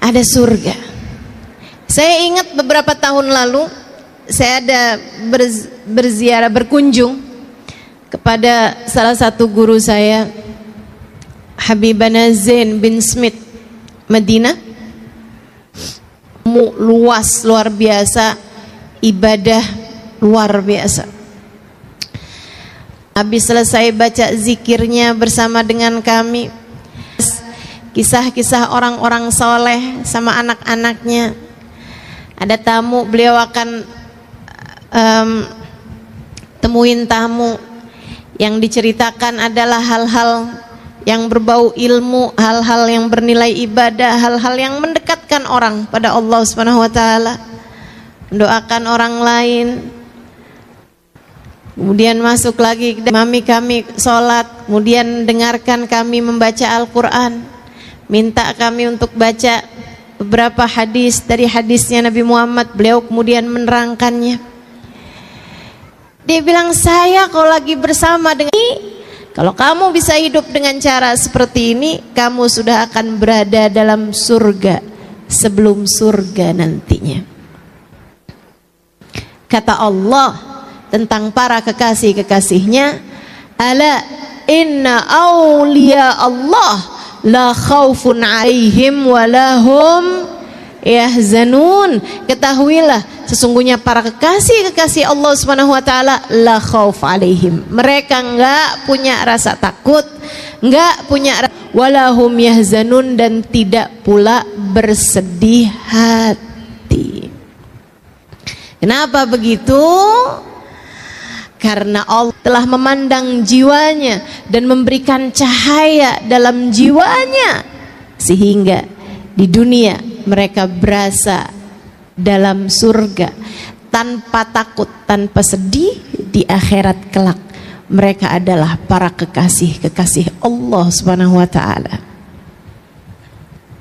ada surga. Saya ingat beberapa tahun lalu saya ada berziarah, berkunjung kepada salah satu guru saya, Habibana Zain bin Smith, Madinah. Luas, luar biasa, ibadah luar biasa. Habis selesai baca zikirnya bersama dengan kami, kisah-kisah orang-orang soleh sama anak-anaknya. Ada tamu, beliau akan temuin tamu. Yang diceritakan adalah hal-hal yang berbau ilmu, hal-hal yang bernilai ibadah, hal-hal yang mendekatkan orang pada Allah Subhanahu wa taala, mendoakan orang lain. Kemudian masuk lagi, mami kami sholat, kemudian dengarkan kami membaca Al-Quran, minta kami untuk baca beberapa hadis dari hadisnya Nabi Muhammad. Beliau kemudian menerangkannya. Dia bilang, saya kalau lagi bersama dengan ini, kalau kamu bisa hidup dengan cara seperti ini, kamu sudah akan berada dalam surga sebelum surga nantinya. Kata Allah tentang para kekasih-kekasihnya, ala inna awliya Allah la khaufun alaihim walahum yahzanun. Ketahuilah, sesungguhnya para kekasih-kekasih Allah Subhanahu wa taala la khauf alaihim, mereka enggak punya rasa takut, enggak punya walahum yahzanun, dan tidak pula bersedih hati. Kenapa begitu? Karena Allah telah memandang jiwanya dan memberikan cahaya dalam jiwanya, sehingga di dunia mereka berasa dalam surga tanpa takut, tanpa sedih. Di akhirat kelak mereka adalah para kekasih-kekasih Allah Subhanahu wa taala.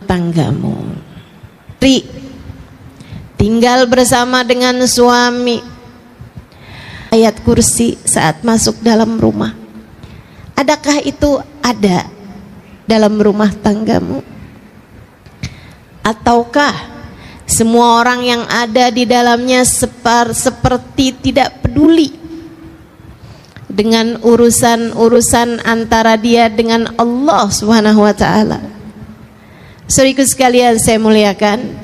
Tanggamu tinggal bersama dengan suami, ayat kursi saat masuk dalam rumah. Adakah itu ada dalam rumah tanggamu? Ataukah semua orang yang ada di dalamnya seperti tidak peduli dengan urusan-urusan antara dia dengan Allah Subhanahu wa taala? Saudaraku sekalian saya muliakan,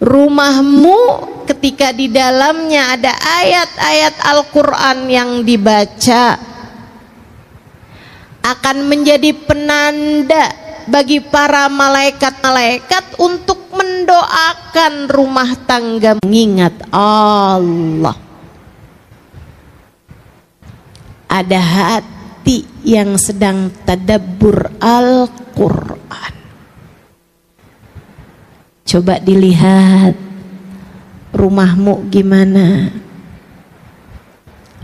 rumahmu ketika di dalamnya ada ayat-ayat Al-Quran yang dibaca akan menjadi penanda bagi para malaikat-malaikat untuk mendoakan rumah tangga mengingat Allah. Ada hati yang sedang tadabbur Al-Quran. Coba dilihat rumahmu gimana?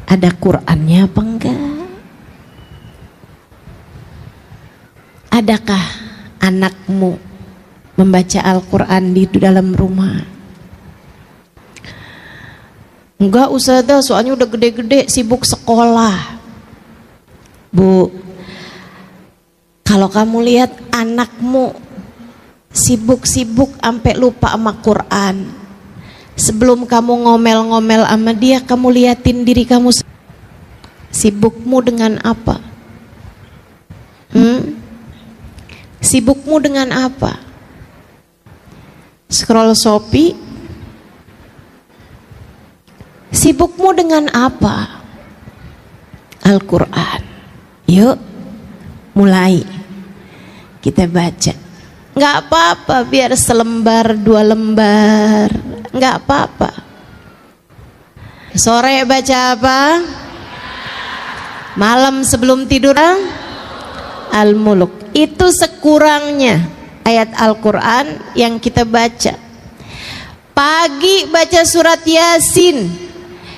Ada Qurannya apa enggak? Adakah anakmu membaca Al-Quran di dalam rumah? Enggak Ustazah, soalnya udah gede-gede sibuk sekolah. Bu, kalau kamu lihat anakmu sibuk-sibuk sampai lupa sama Quran, sebelum kamu ngomel-ngomel sama dia, kamu liatin diri kamu, sibukmu dengan apa? Sibukmu dengan apa? Scroll Shopee? Sibukmu dengan apa? Al-Quran. Yuk, mulai kita baca. Nggak apa-apa, biar selembar, 2 lembar, nggak apa-apa. Sore baca apa? Malam sebelum tidur Al-Muluk. Itu sekurangnya ayat Al-Quran yang kita baca. Pagi baca surat Yasin.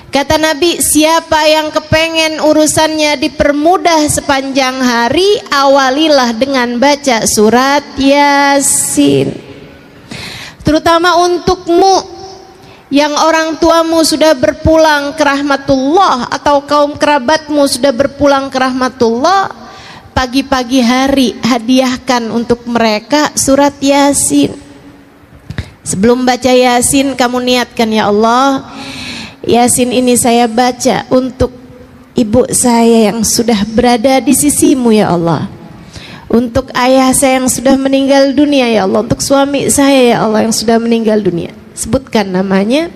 Kata Nabi, siapa yang kepengen urusannya dipermudah sepanjang hari, awalilah dengan baca surat Yasin. Terutama untukmu yang orang tuamu sudah berpulang ke rahmatullah, atau kaum kerabatmu sudah berpulang ke rahmatullah, pagi-pagi hari hadiahkan untuk mereka surat Yasin. Sebelum baca Yasin, kamu niatkan, ya Allah, Yasin ini saya baca untuk ibu saya yang sudah berada di sisimu, ya Allah, untuk ayah saya yang sudah meninggal dunia, ya Allah, untuk suami saya, ya Allah, yang sudah meninggal dunia. Sebutkan namanya,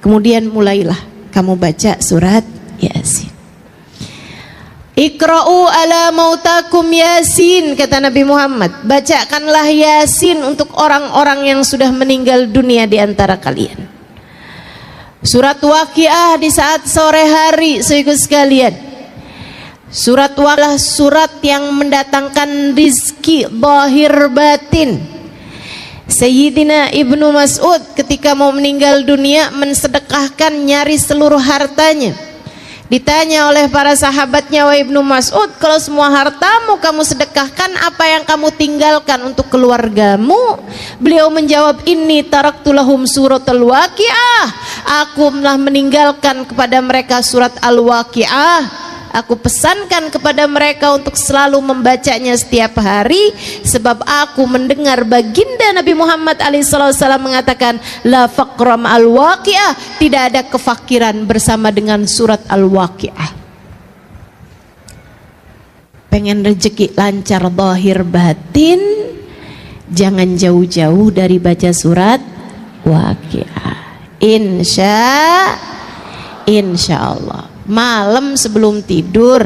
kemudian mulailah kamu baca surat Yasin. Iqra'u ala mautakum Yasin, kata Nabi Muhammad, bacakanlah Yasin untuk orang-orang yang sudah meninggal dunia di antara kalian. Surat Waqiah di saat sore hari, saudara sekalian. Surat Waqiah surat yang mendatangkan rizki zahir batin. Sayyidina Ibnu Mas'ud ketika mau meninggal dunia mensedekahkan nyaris seluruh hartanya. Ditanya oleh para sahabatnya, wahai Ibnu Mas'ud, kalau semua hartamu kamu sedekahkan, apa yang kamu tinggalkan untuk keluargamu? Beliau menjawab, inni taraktu lahum suratul Waqiah, aku telah meninggalkan kepada mereka surat Al-Waqiah. Aku pesankan kepada mereka untuk selalu membacanya setiap hari, sebab aku mendengar baginda Nabi Muhammad SAW mengatakan, la faqra ma'al waqiah, tidak ada kefakiran bersama dengan surat Al-Waqiah. Pengen rezeki lancar zahir batin, jangan jauh-jauh dari baca surat Waqiah. Insya Allah. Malam sebelum tidur,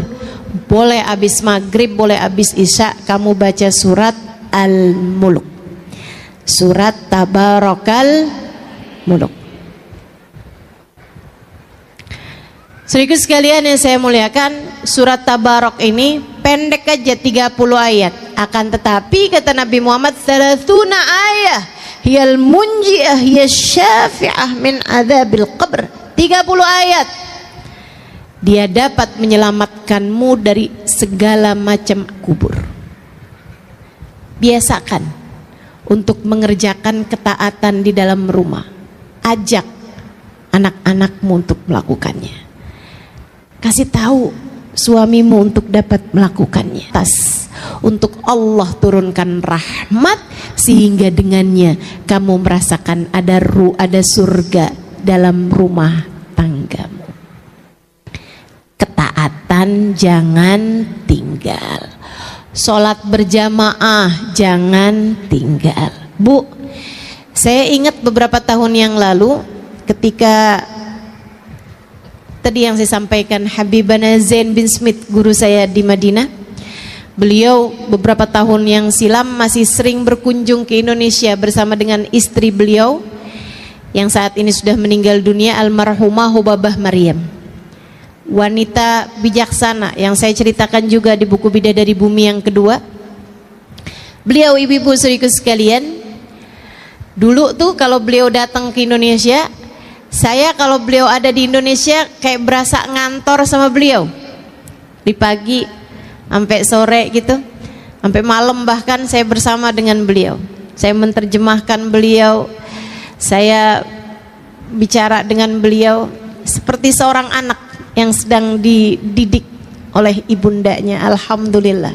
boleh habis maghrib, boleh habis isya, kamu baca surat Al-Mulk, surat Tabarakal Muluk. Saudara sekalian yang saya muliakan, surat Tabarak ini pendek aja 30 ayat. Akan tetapi kata Nabi Muhammad, 30 ayat hiyal munji'ah hiya syafi'ah min adzabil qabr. 30 ayat dia dapat menyelamatkanmu dari segala macam kubur. Biasakan untuk mengerjakan ketaatan di dalam rumah. Ajak anak-anakmu untuk melakukannya. Kasih tahu suamimu untuk dapat melakukannya. Untuk Allah turunkan rahmat sehingga dengannya kamu merasakan ada surga dalam rumah tanggamu. Ketaatan jangan tinggal, sholat berjamaah jangan tinggal. Bu, saya ingat beberapa tahun yang lalu ketika tadi yang saya sampaikan, Habibana Zain bin Smith, guru saya di Madinah, beliau beberapa tahun yang silam masih sering berkunjung ke Indonesia bersama dengan istri beliau yang saat ini sudah meninggal dunia, almarhumah Hubabah Maryam, wanita bijaksana yang saya ceritakan juga di buku Bidadari Bumi yang kedua. Beliau, ibu-ibu saudaraku sekalian, dulu tuh kalau beliau datang ke Indonesia, saya kalau beliau ada di Indonesia kayak berasa ngantor sama beliau. Di pagi sampai sore gitu, sampai malam bahkan saya bersama dengan beliau. Saya menerjemahkan beliau, saya bicara dengan beliau seperti seorang anak yang sedang dididik oleh ibundanya. Alhamdulillah,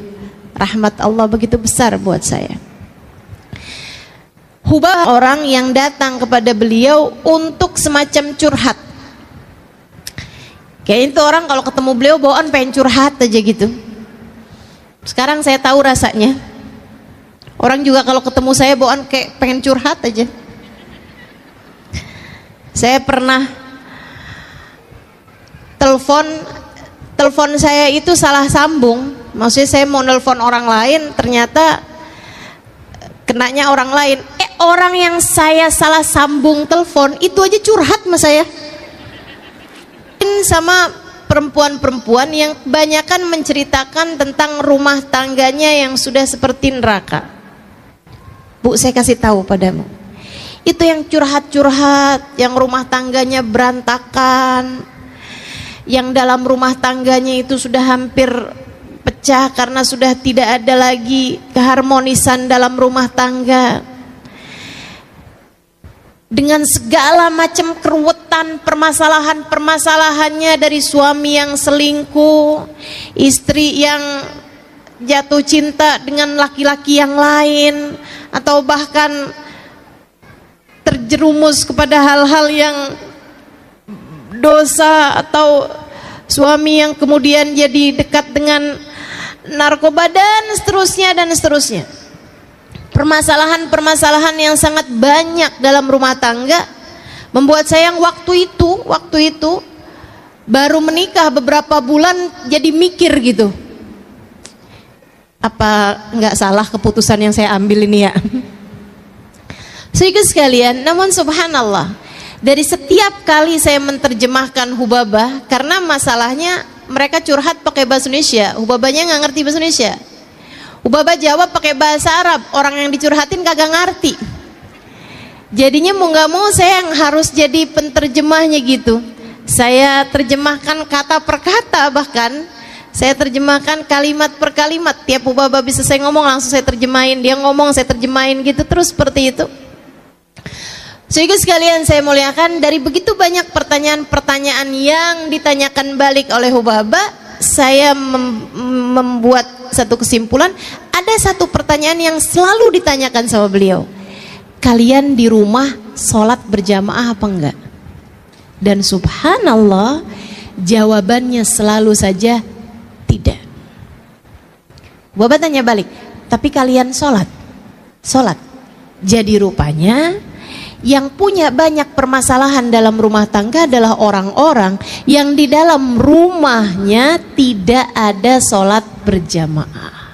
rahmat Allah begitu besar buat saya. Hubah orang yang datang kepada beliau untuk semacam curhat. Kayak itu orang kalau ketemu beliau bawaan pengen curhat aja gitu. Sekarang saya tahu rasanya. Orang juga kalau ketemu saya bawaan kayak pengen curhat aja. Saya pernah telepon saya itu salah sambung. Maksudnya saya mau nelpon orang lain, ternyata kenanya orang lain. Orang yang saya salah sambung telepon itu aja curhat sama saya. Sama perempuan-perempuan yang kebanyakan menceritakan tentang rumah tangganya yang sudah seperti neraka. Bu, saya kasih tahu padamu, itu yang curhat-curhat, yang rumah tangganya berantakan, yang dalam rumah tangganya itu sudah hampir pecah karena sudah tidak ada lagi keharmonisan dalam rumah tangga, dengan segala macam keruwetan, permasalahannya dari suami yang selingkuh, istri yang jatuh cinta dengan laki-laki yang lain, atau bahkan terjerumus kepada hal-hal yang dosa, atau suami yang kemudian jadi dekat dengan narkoba dan seterusnya. Permasalahan-permasalahan yang sangat banyak dalam rumah tangga membuat saya yang waktu itu baru menikah beberapa bulan jadi mikir gitu, apa nggak salah keputusan yang saya ambil ini ya. Sehingga sekalian, namun subhanallah, dari setiap kali saya menerjemahkan Hubabah, karena masalahnya mereka curhat pakai bahasa Indonesia, Hubabahnya nggak ngerti bahasa Indonesia. Hubabah jawab pakai bahasa Arab, orang yang dicurhatin kagak ngerti. Jadinya mau nggak mau saya yang harus jadi penterjemahnya gitu. Saya terjemahkan kata per kata, bahkan saya terjemahkan kalimat per kalimat. Tiap Hubabah bisa saya ngomong langsung saya terjemahin, dia ngomong saya terjemahin gitu terus seperti itu. Sehingga sekalian saya muliakan, dari begitu banyak pertanyaan-pertanyaan yang ditanyakan balik oleh Hubabah, saya membuat satu kesimpulan. Ada satu pertanyaan yang selalu ditanyakan sama beliau, kalian di rumah sholat berjamaah apa enggak? Dan subhanallah, jawabannya selalu saja tidak. Bapak tanya balik, tapi kalian sholat? Jadi rupanya yang punya banyak permasalahan dalam rumah tangga adalah orang-orang yang di dalam rumahnya tidak ada sholat berjamaah,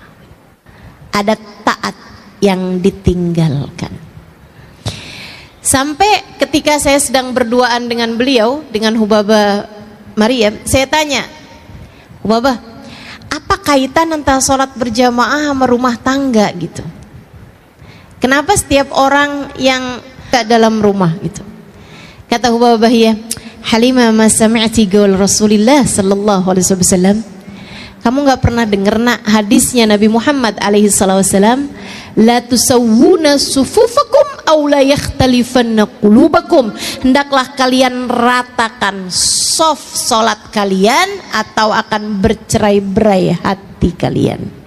ada taat yang ditinggalkan. Sampai ketika saya sedang berduaan dengan beliau, dengan Hubabah Maryam, saya tanya, Hubabah, apa kaitan antara sholat berjamaah sama rumah tangga gitu? Kenapa setiap orang yang dalam rumah gitu? Kata Hubabah, ya Halimah, ma sami'ti qaul Rasulillah sallallahu alaihi wasallam, kamu nggak pernah dengar nak hadisnya Nabi Muhammad alaihi wasallam, la tusawwuna sufufakum aw la yakhtalifanna qulubakum, hendaklah kalian ratakan soft salat kalian atau akan bercerai-berai hati kalian.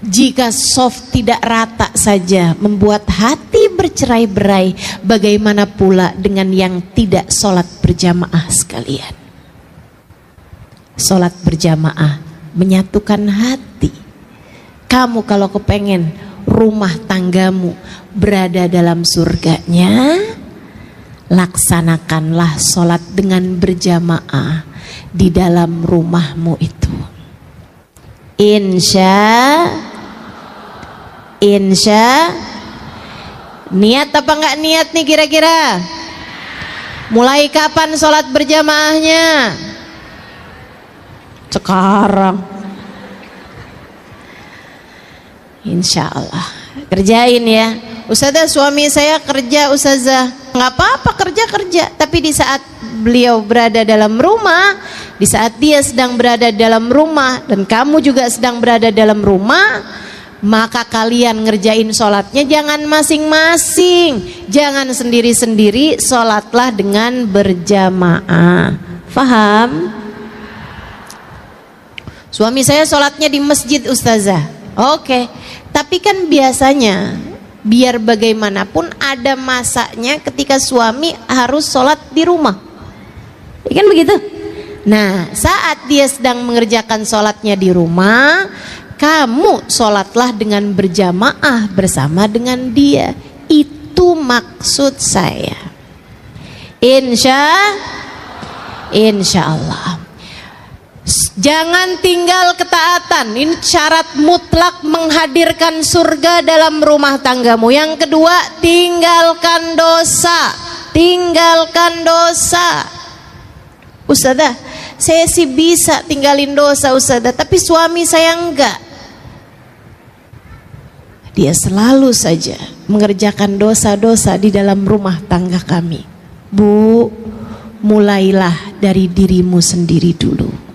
Jika soft tidak rata saja membuat hati bercerai-berai, bagaimana pula dengan yang tidak sholat berjamaah sekalian? Sholat berjamaah menyatukan hati. Kamu kalau kepengen rumah tanggamu berada dalam surganya, laksanakanlah sholat dengan berjamaah di dalam rumahmu itu. Insya niat apa enggak niat nih kira-kira? Mulai kapan sholat berjamaahnya? Sekarang. Insya Allah kerjain ya. Ustazah, suami saya kerja ustazah. Nggak apa-apa, kerja, tapi di saat beliau berada dalam rumah, di saat dia sedang berada dalam rumah dan kamu juga sedang berada dalam rumah, maka kalian ngerjain sholatnya jangan masing-masing, jangan sendiri-sendiri, sholatlah dengan berjamaah. Faham? Suami saya sholatnya di masjid ustazah. Oke. Tapi kan biasanya biar bagaimanapun ada masanya ketika suami harus sholat di rumah, ya kan begitu? Nah, saat dia sedang mengerjakan sholatnya di rumah, kamu sholatlah dengan berjamaah bersama dengan dia. Itu maksud saya. Insya Allah. Jangan tinggal ketaatan. Ini syarat mutlak menghadirkan surga dalam rumah tanggamu. Yang kedua, tinggalkan dosa. Ustazah, saya sih bisa tinggalin dosa ustazah, tapi suami saya enggak. Dia selalu saja mengerjakan dosa-dosa di dalam rumah tangga kami. Bu, mulailah dari dirimu sendiri dulu.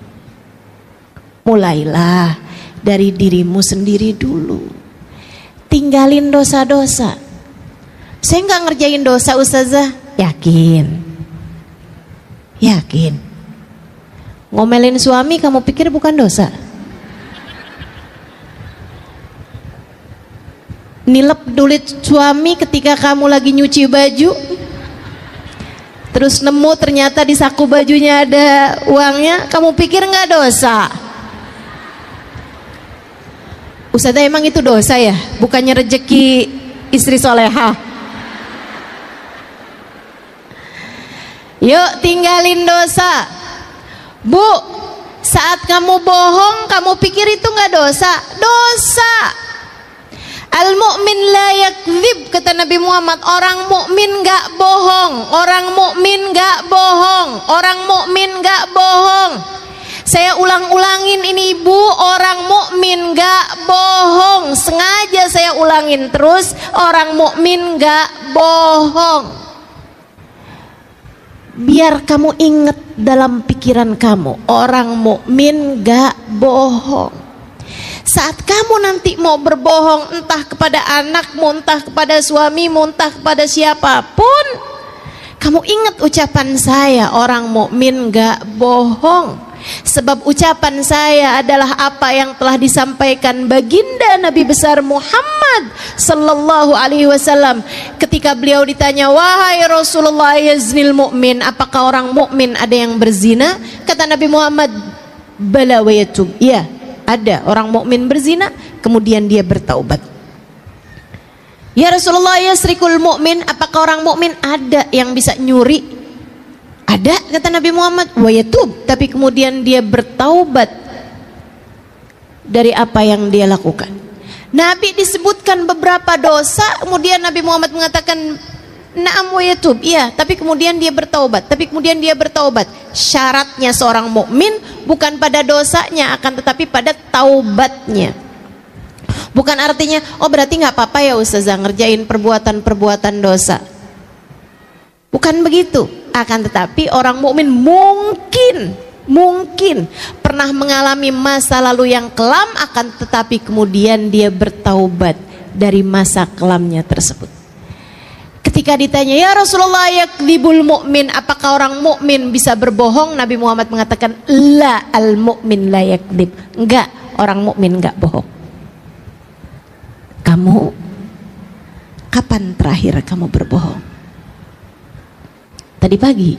Mulailah dari dirimu sendiri dulu. Tinggalin dosa-dosa. Saya nggak ngerjain dosa ustazah. Yakin? Ngomelin suami kamu pikir bukan dosa? nilep duit suami ketika kamu lagi nyuci baju, terus nemu ternyata di saku bajunya ada uangnya, kamu pikir nggak dosa? Ustazah, emang itu dosa ya? Bukannya rezeki istri soleha? Yuk tinggalin dosa. Bu, saat kamu bohong, kamu pikir itu nggak dosa? Dosa. Al-mu'min la yakdzib, kata Nabi Muhammad. Orang mukmin nggak bohong. Orang mukmin nggak bohong. Orang mukmin nggak bohong. Saya ulang-ulangin ini ibu, orang mukmin nggak bohong. Sengaja saya ulangin terus, orang mukmin nggak bohong. Biar kamu ingat dalam pikiran kamu, orang mukmin gak bohong. Saat kamu nanti mau berbohong, entah kepada anakmu, entah kepada suamimu, entah kepada siapapun, kamu ingat ucapan saya, orang mukmin gak bohong. Sebab ucapan saya adalah apa yang telah disampaikan baginda Nabi besar Muhammad sallallahu alaihi wasallam ketika beliau ditanya, wahai Rasulullah, yaznil mu'min, apakah orang mukmin ada yang berzina? Kata Nabi Muhammad, bala wa yatub, ya ada orang mukmin berzina kemudian dia bertaubat. Ya Rasulullah, yasrikul mu'min, apakah orang mukmin ada yang bisa nyuri? Ada, kata Nabi Muhammad, wa yatub, tapi kemudian dia bertaubat dari apa yang dia lakukan. Nabi disebutkan beberapa dosa, kemudian Nabi Muhammad mengatakan na'am wa yatub, iya, tapi kemudian dia bertaubat. Tapi kemudian dia bertaubat. Syaratnya seorang mukmin bukan pada dosanya, akan tetapi pada taubatnya. Bukan artinya, oh berarti nggak apa-apa ya Ustazah ngerjain perbuatan-perbuatan dosa. Bukan begitu. Akan tetapi orang mukmin mungkin pernah mengalami masa lalu yang kelam, akan tetapi kemudian dia bertaubat dari masa kelamnya tersebut. Ketika ditanya, ya Rasulullah, yakdzibul mu'min, apakah orang mukmin bisa berbohong? Nabi Muhammad mengatakan, la, al mu'min la yakdzib, enggak, orang mukmin enggak bohong. Kamu kapan terakhir kamu berbohong? Tadi pagi.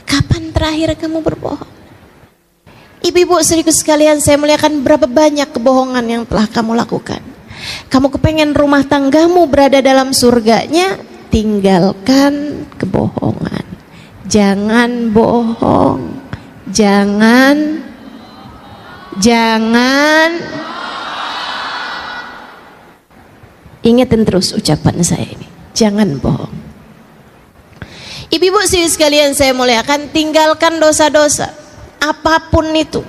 Kapan terakhir kamu berbohong? Ibu-ibu saudaraku sekalian, saya muliakan, berapa banyak kebohongan yang telah kamu lakukan. Kamu kepengen rumah tanggamu berada dalam surganya, tinggalkan kebohongan. Jangan bohong. Jangan ingetin terus ucapan saya ini. Jangan bohong. Ibu-ibu saudara sekalian saya muliakan, tinggalkan dosa-dosa apapun itu.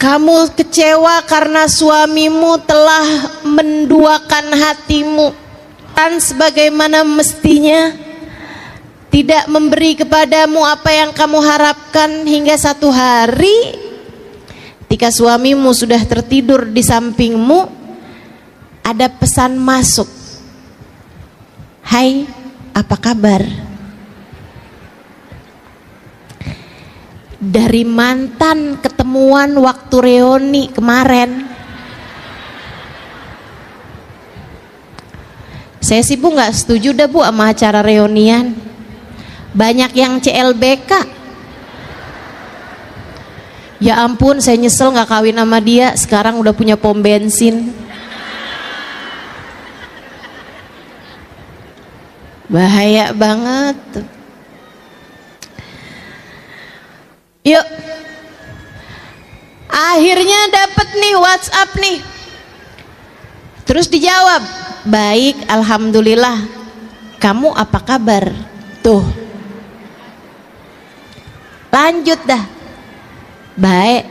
Kamu kecewa karena suamimu telah menduakan hatimu dan sebagaimana mestinya, tidak memberi kepadamu apa yang kamu harapkan, hingga satu hari ketika suamimu sudah tertidur di sampingmu, ada pesan masuk. Hai, apa kabar? Dari mantan ketemuan waktu reuni kemarin. Saya sih Bu nggak setuju dah Bu sama acara reunian. Banyak yang CLBK. Ya ampun, saya nyesel nggak kawin sama dia. Sekarang udah punya pom bensin. Bahaya banget. Yuk, akhirnya dapat nih WhatsApp nih. Terus dijawab, baik, alhamdulillah. Kamu apa kabar? Tuh, lanjut dah. Baik.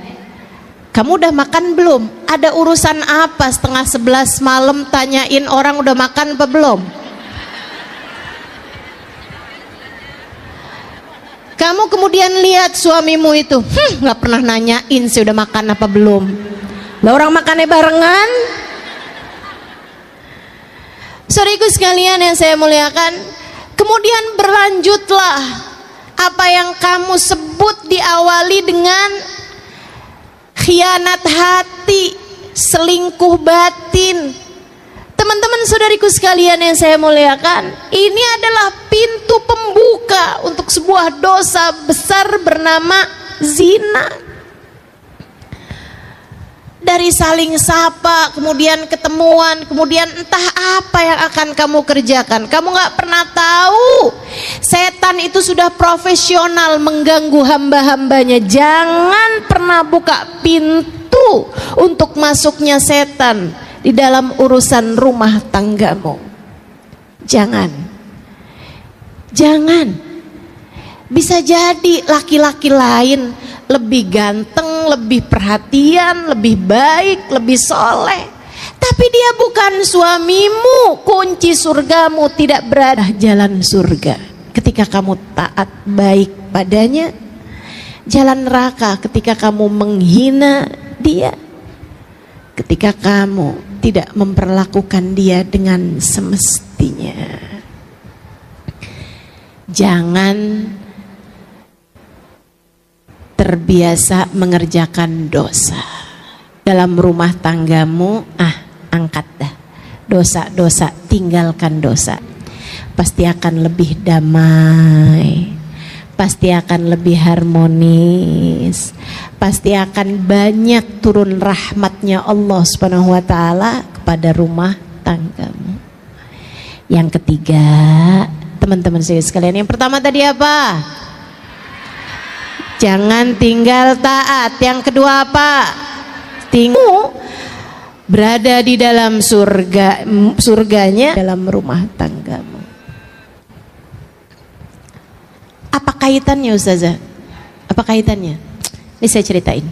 Kamu udah makan belum? Ada urusan apa setengah 11 malam tanyain orang udah makan apa belum? Kamu kemudian lihat suamimu itu, nggak pernah nanyain sih udah makan apa belum. Lah orang makannya barengan. Saudaraku sekalian yang saya muliakan, kemudian berlanjutlah apa yang kamu sebut diawali dengan khianat hati, selingkuh batin. Teman-teman saudariku sekalian yang saya muliakan, ini adalah pintu pembuka untuk sebuah dosa besar bernama zina. Dari saling sapa, kemudian ketemuan, kemudian entah apa yang akan kamu kerjakan. Kamu gak pernah tahu. Setan itu sudah profesional mengganggu hamba-hambanya. Jangan pernah buka pintu untuk masuknya setan di dalam urusan rumah tanggamu. Jangan. Bisa jadi laki-laki lain lebih ganteng, lebih perhatian, lebih baik, lebih soleh, tapi dia bukan suamimu. Kunci surgamu tidak berada jalan surga ketika kamu taat baik padanya, jalan neraka ketika kamu menghina dia, ketika kamu tidak memperlakukan dia dengan semestinya. Jangan terbiasa mengerjakan dosa dalam rumah tanggamu. Angkat dah dosa-dosa, tinggalkan dosa. Pasti akan lebih damai, pasti akan lebih harmonis, pasti akan banyak turun rahmatnya Allah Subhanahu wa ta'ala kepada rumah tanggamu. Yang ketiga, teman-teman sekalian, yang pertama tadi apa? Jangan tinggal taat. Yang kedua apa? Berada di dalam surganya dalam rumah tanggamu. Apa kaitannya Ustazah? Apa kaitannya? Ini saya ceritain.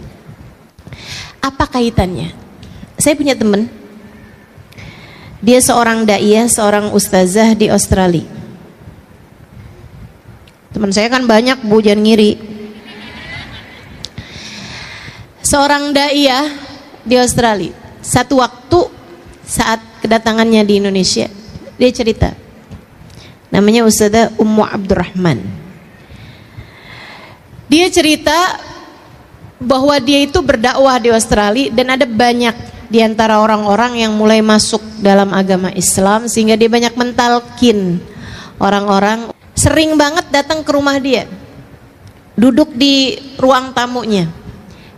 Apa kaitannya? Saya punya teman. Dia seorang daiyah, seorang ustazah di Australia. Teman saya kan banyak, Bu, jangan ngiri. Seorang daiyah di Australia. Satu waktu saat kedatangannya di Indonesia, dia cerita. Namanya Ustazah Ummu Abdurrahman. Dia cerita bahwa dia itu berdakwah di Australia dan ada banyak di antara orang-orang yang mulai masuk dalam agama Islam, sehingga dia banyak mentalkin orang-orang. Sering banget datang ke rumah dia, duduk di ruang tamunya.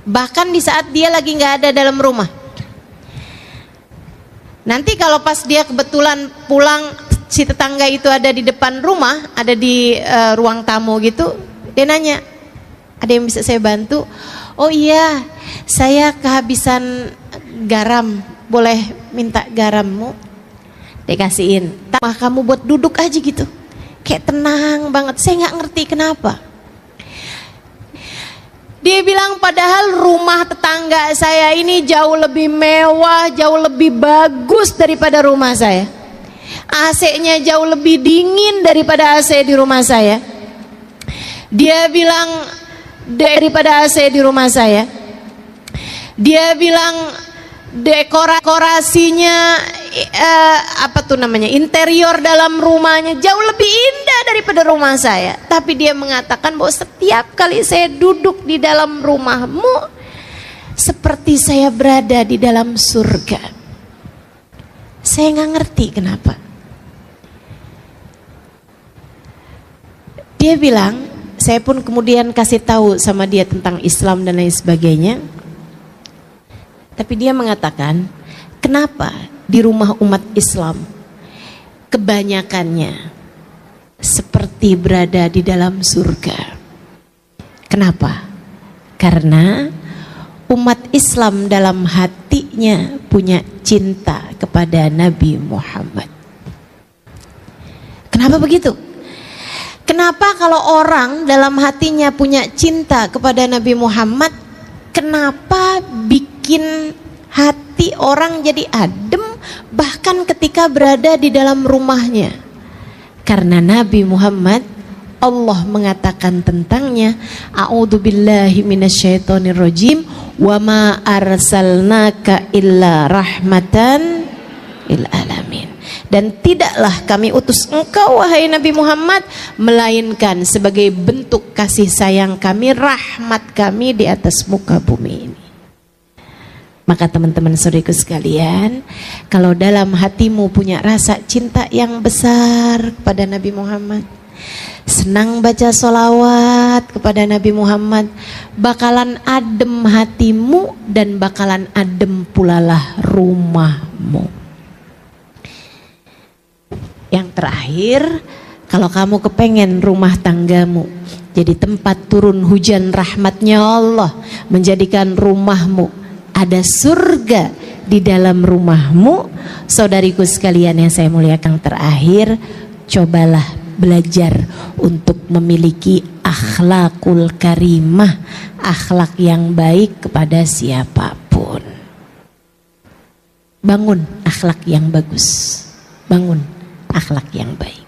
Bahkan di saat dia lagi nggak ada dalam rumah. Nanti kalau pas dia kebetulan pulang, si tetangga itu ada di depan rumah, ada di ruang tamu gitu, dia nanya, ada yang bisa saya bantu? Oh iya, saya kehabisan garam, boleh minta garammu? Dikasihin. Mah kamu buat duduk aja gitu, kayak tenang banget. Saya nggak ngerti kenapa. Dia bilang padahal rumah tetangga saya ini jauh lebih mewah, jauh lebih bagus daripada rumah saya. AC-nya jauh lebih dingin daripada AC di rumah saya. Dia bilang daripada AC di rumah saya. Dia bilang dekorasinya interior dalam rumahnya jauh lebih indah daripada rumah saya. Tapi dia mengatakan bahwa setiap kali saya duduk di dalam rumahmu, seperti saya berada di dalam surga. Saya nggak ngerti kenapa. Dia bilang, saya pun kemudian kasih tahu sama dia tentang Islam dan lain sebagainya. Tapi dia mengatakan, kenapa di rumah umat Islam kebanyakannya seperti berada di dalam surga? Kenapa? Karena umat Islam dalam hatinya punya cinta kepada Nabi Muhammad. Kenapa begitu? Kenapa kalau orang dalam hatinya punya cinta kepada Nabi Muhammad, kenapa bikin hati orang jadi adem bahkan ketika berada di dalam rumahnya? Karena Nabi Muhammad, Allah mengatakan tentangnya, a'udzubillahi minasyaitonirrajim, wa ma arsalnaka illa rahmatan lil alamin. Dan tidaklah kami utus engkau wahai Nabi Muhammad melainkan sebagai bentuk kasih sayang kami, rahmat kami di atas muka bumi ini. Maka teman-teman saudaraku sekalian, kalau dalam hatimu punya rasa cinta yang besar kepada Nabi Muhammad, senang baca sholawat kepada Nabi Muhammad, bakalan adem hatimu dan bakalan adem pulalah rumahmu. Yang terakhir, kalau kamu kepengen rumah tanggamu jadi tempat turun hujan rahmatnya Allah, menjadikan rumahmu ada surga di dalam rumahmu, saudariku sekalian yang saya muliakan, terakhir, cobalah belajar untuk memiliki akhlakul karimah, akhlak yang baik kepada siapapun. Bangun akhlak yang bagus, bangun akhlak yang baik.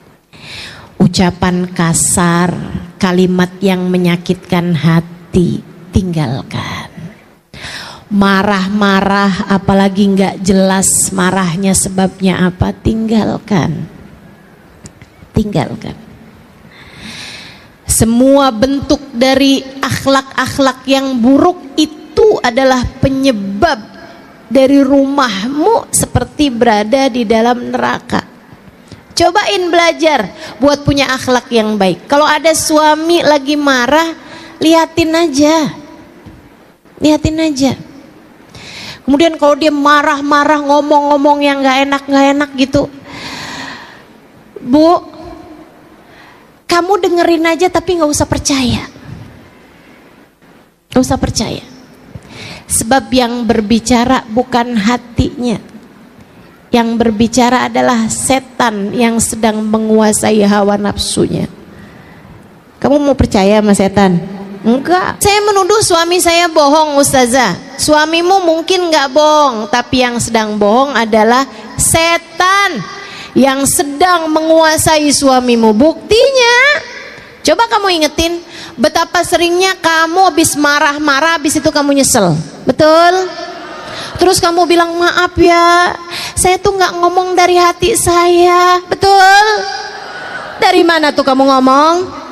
Ucapan kasar, kalimat yang menyakitkan hati, tinggalkan. Marah-marah, apalagi nggak jelas marahnya sebabnya apa, tinggalkan. Tinggalkan. Semua bentuk dari akhlak-akhlak yang buruk itu adalah penyebab dari rumahmu seperti berada di dalam neraka. Cobain belajar buat punya akhlak yang baik. Kalau ada suami lagi marah, liatin aja. Liatin aja. Kemudian kalau dia marah-marah, ngomong-ngomong yang gak enak gitu, Bu, kamu dengerin aja tapi gak usah percaya. Gak usah percaya. Sebab yang berbicara bukan hatinya, yang berbicara adalah setan yang sedang menguasai hawa nafsunya. Kamu mau percaya sama setan? Enggak. Saya menuduh suami saya bohong, Ustazah. Suamimu mungkin enggak bohong, tapi yang sedang bohong adalah setan yang sedang menguasai suamimu. Buktinya, coba kamu ingetin betapa seringnya kamu habis marah-marah, habis itu kamu nyesel. Betul? Terus kamu bilang, maaf ya, saya tuh nggak ngomong dari hati saya. Betul? Dari mana tuh kamu ngomong?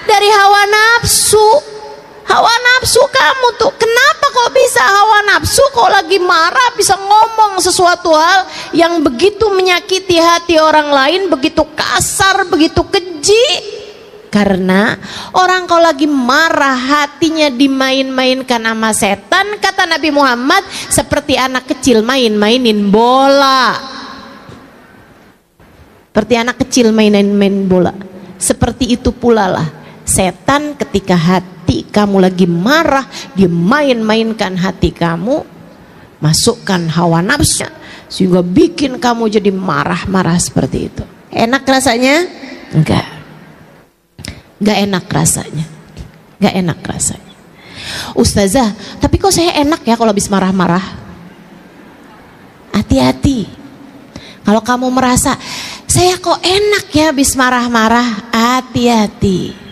Dari hawa nafsu. Hawa nafsu kamu tuh. Kenapa kok bisa hawa nafsu kok lagi marah bisa ngomong sesuatu hal yang begitu menyakiti hati orang lain, begitu kasar, begitu keji? Karena orang kalau lagi marah hatinya dimain-mainkan sama setan, kata Nabi Muhammad, seperti anak kecil main-mainin bola. Seperti anak kecil main-main bola. Seperti itu pula lah setan ketika hati kamu lagi marah, dia main-mainkan hati kamu, masukkan hawa nafsu sehingga bikin kamu jadi marah-marah seperti itu. Enak rasanya? Enggak. Enggak enak rasanya. Enggak enak rasanya. Ustazah, tapi kok saya enak ya kalau habis marah-marah? Hati-hati. Kalau kamu merasa saya kok enak ya habis marah-marah, hati-hati.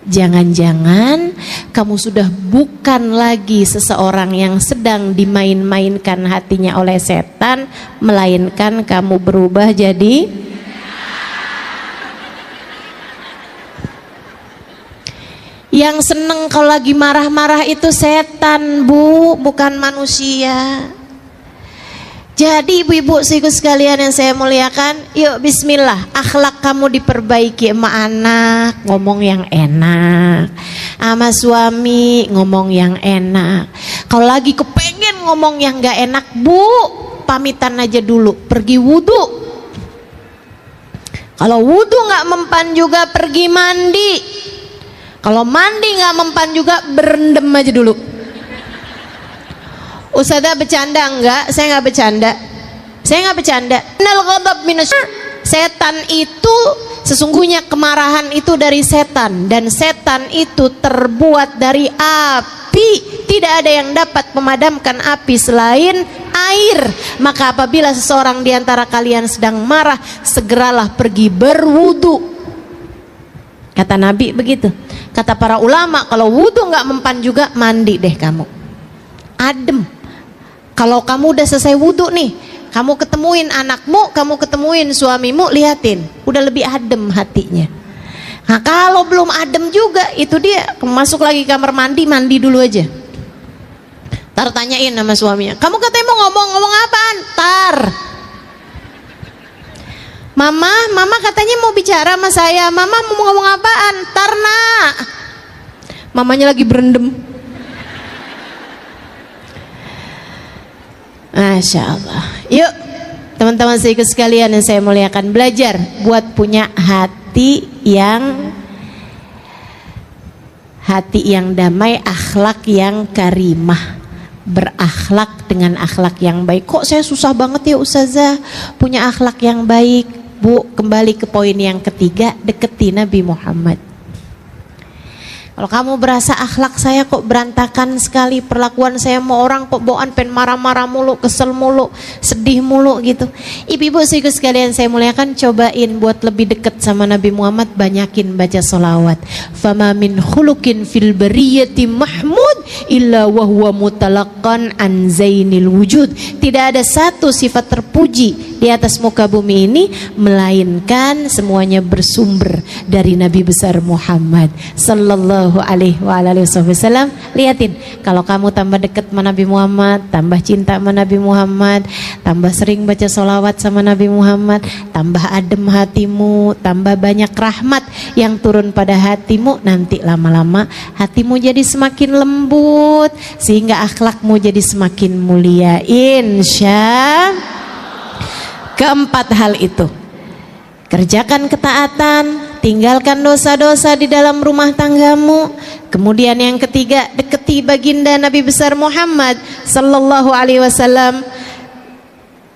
Jangan-jangan kamu sudah bukan lagi seseorang yang sedang dimain-mainkan hatinya oleh setan, melainkan kamu berubah jadi yang seneng kalau lagi marah-marah itu setan, Bu, bukan manusia. Jadi ibu-ibu saudaraku sekalian yang saya muliakan, yuk bismillah, akhlak kamu diperbaiki sama anak, ngomong yang enak, sama suami ngomong yang enak. Kalau lagi kepengen ngomong yang gak enak, Bu, pamitan aja dulu, pergi wudhu. Kalau wudhu gak mempan juga pergi mandi. Kalau mandi gak mempan juga berendam aja dulu. Ustazah bercanda enggak? Saya enggak bercanda. Saya enggak bercanda. Innal ghadab minas setan itu sesungguhnya kemarahan itu dari setan, dan setan itu terbuat dari api. Tidak ada yang dapat memadamkan api selain air. Maka apabila seseorang di antara kalian sedang marah, segeralah pergi berwudu. Kata Nabi begitu. Kata para ulama, kalau wudu enggak mempan juga, mandi deh kamu. Adem. Kalau kamu udah selesai wudhu nih, kamu ketemuin anakmu, kamu ketemuin suamimu, liatin, udah lebih adem hatinya. Nah kalau belum adem juga, itu dia, masuk lagi kamar mandi, mandi dulu aja. Tar tanyain sama suaminya, kamu katanya mau ngomong apaan? Tar, Mama katanya mau bicara sama saya. Mama mau ngomong apaan? Tar nak. Mamanya lagi berendam. Masya Allah. Yuk teman-teman saya sekalian yang saya muliakan, belajar buat punya hati yang damai, akhlak yang karimah, berakhlak dengan akhlak yang baik. Kok saya susah banget ya Ustazah punya akhlak yang baik? Bu, kembali ke poin yang ketiga, deketi Nabi Muhammad. Kalau kamu berasa akhlak saya kok berantakan sekali, perlakuan saya sama orang kok bawaan pen marah-marah mulu, kesel mulu, sedih mulu gitu. Ibu-ibu sekalian saya muliakan, cobain buat lebih dekat sama Nabi Muhammad, banyakin baca sholawat. Fama min khuluqin fil bariyati mahmud illa wa huwa mutalaqan an zainil wujud. Tidak ada satu sifat terpuji di atas muka bumi ini melainkan semuanya bersumber dari Nabi besar Muhammad sallallahu alaihi wasallam. Lihatin, kalau kamu tambah dekat sama Nabi Muhammad, tambah cinta sama Nabi Muhammad, tambah sering baca sholawat sama Nabi Muhammad, tambah adem hatimu, tambah banyak rahmat yang turun pada hatimu, nanti lama-lama hatimu jadi semakin lembut sehingga akhlakmu jadi semakin mulia, insya. Keempat hal itu, kerjakan ketaatan, tinggalkan dosa-dosa di dalam rumah tanggamu. Kemudian yang ketiga, deketi baginda Nabi besar Muhammad sallallahu alaihi wasallam.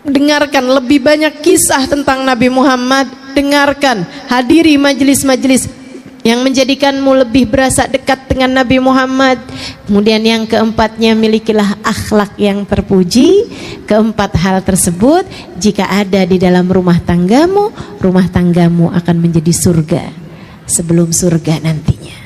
Dengarkan lebih banyak kisah tentang Nabi Muhammad, dengarkan, hadiri majelis-majelis yang menjadikanmu lebih berasa dekat dengan Nabi Muhammad. Kemudian yang keempatnya, milikilah akhlak yang terpuji. Keempat hal tersebut jika ada di dalam rumah tanggamu akan menjadi surga sebelum surga nantinya.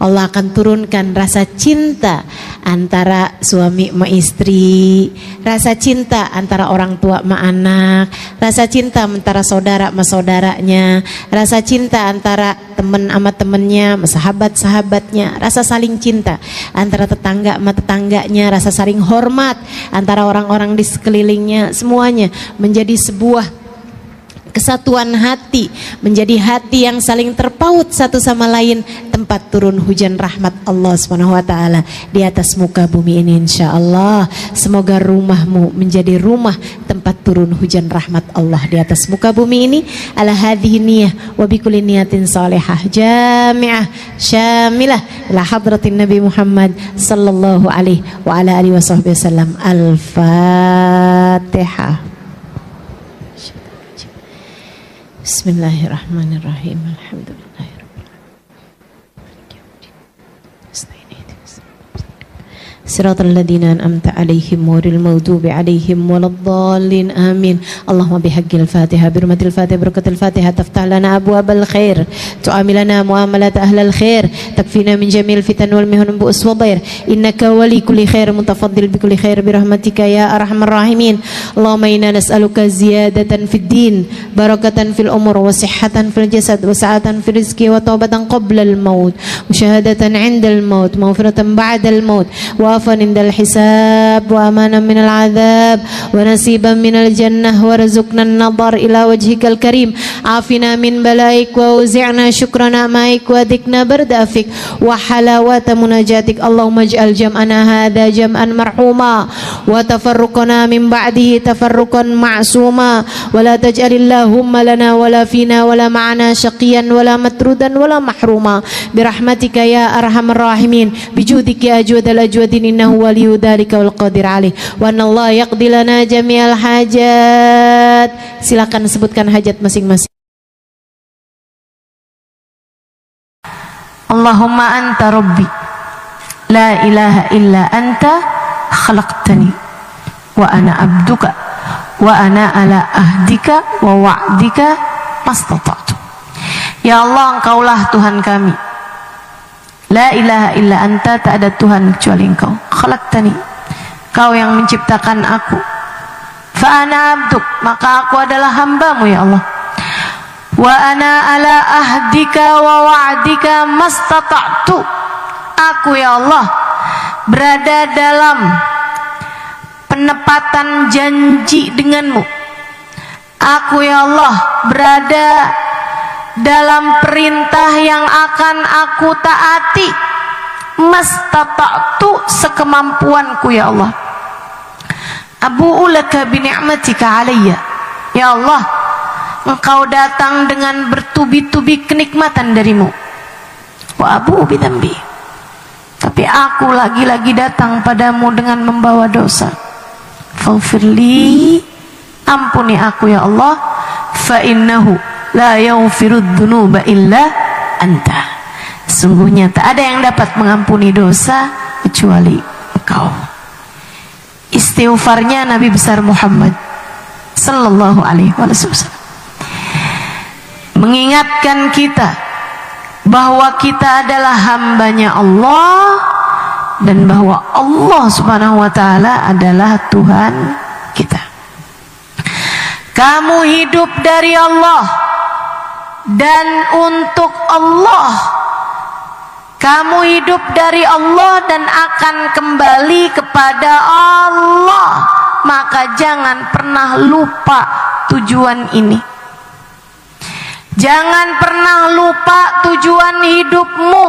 Allah akan turunkan rasa cinta antara suami sama istri, rasa cinta antara orang tua sama anak, rasa cinta antara saudara sama saudaranya, rasa cinta antara teman sama temennya, sahabat-sahabatnya, rasa saling cinta antara tetangga sama tetangganya, rasa saling hormat antara orang-orang di sekelilingnya. Semuanya menjadi sebuah kesatuan hati, menjadi hati yang saling terpaut satu sama lain, tempat turun hujan rahmat Allah SWT di atas muka bumi ini, insya Allah. Semoga rumahmu menjadi rumah tempat turun hujan rahmat Allah di atas muka bumi ini. Ala hadhihi niyah wa bikulli niyatin salihah jami'ah syamilah ila hadratin Nabi Muhammad sallallahu alaihi wa ala alihi wasallam. Al-Fatihah. Bismillahirrahmanirrahim. Alhamdulillahirabbil alamin. Siratal ladzina an'amta 'alaihim ghairil maghdubi 'alaihim waladdallin. Amin. Allahumma bihaqqil Fatihah, birmatil Fatihah, barakatil Fatihah, taftah lana abwabal khair, tu'amilana muamalat ahlal khair, takfina min jamil fitan wal mihun bu'us wa dhair. Innaka wali kulli khair mutafaddil bi kulli khair bi rahmatika ya arhamar rahimin. Allahumma inna nas'aluka ziyadatan fid din, barakatan fil umur, wa sihhatan fil jasad, wa sa'atan fil rizqi, wa taubatan qabla al maut, wa syahadatan 'inda al maut, maghfiratan ba'da al maut, wa afan indal hisab, wa amanan minal adhab, wa nasiban minal jannah, wa rizqna an-nadhar ila wajhikal karim. Afina min balaik, wa uzi'na syukra na'maik, wa dhikna bardafik, wa halawata munajatik. Allahumma ij'al jam'ana hadha jam'an marhuma, wa tafarruqana min ba'dihi tafarruqan ma'suma, wa la taj'alillahumma lana wa la fina wa la ma'ana syaqiyan wa la matrudan wa la mahruma birahmatika ya arhamar rahimin, bijudika ajwadal ajwadin, innahu waliyu dzalika wal qadir alaih, wa anallahu yaqdi lana jami'al hajat. Silakan sebutkan hajat masing-masing. Allahumma anta rabbi la ilaha illa anta khalaqtani wa ana abduka wa ana ala ahdika wa wa'dika mastata'tu. Ya Allah, Engkaulah Tuhan kami, la ilaha illa anta, tak ada Tuhan kecuali Engkau. Khalaqtani, Kau yang menciptakan aku. Fa ana abduk, maka aku adalah hambamu ya Allah. Wa ana ala ahdika wa wa'dika mastata'tu. Aku ya Allah berada dalam penepatan janji denganmu. Aku ya Allah berada dalam perintah yang akan aku taati mastata'tu, sekemampuanku ya Allah. Abu'u laka bi ni'matika alayya, ya Allah, Engkau datang dengan bertubi-tubi kenikmatan darimu. Wa abu'u bi dzambi, tapi aku lagi-lagi datang padamu dengan membawa dosa. Faghfirli, ampuni aku ya Allah. Fa innahu la yaghfirudz dzunuba illa anta, sungguhnya tak ada yang dapat mengampuni dosa kecuali Engkau. Istighfarnya Nabi besar Muhammad sallallahu alaihi wasallam mengingatkan kita bahwa kita adalah hambanya Allah dan bahwa Allah subhanahu wa ta'ala adalah Tuhan kita. Kamu hidup dari Allah dan untuk Allah. Kamu hidup dari Allah dan akan kembali kepada Allah. Maka jangan pernah lupa tujuan ini. Jangan pernah lupa tujuan hidupmu.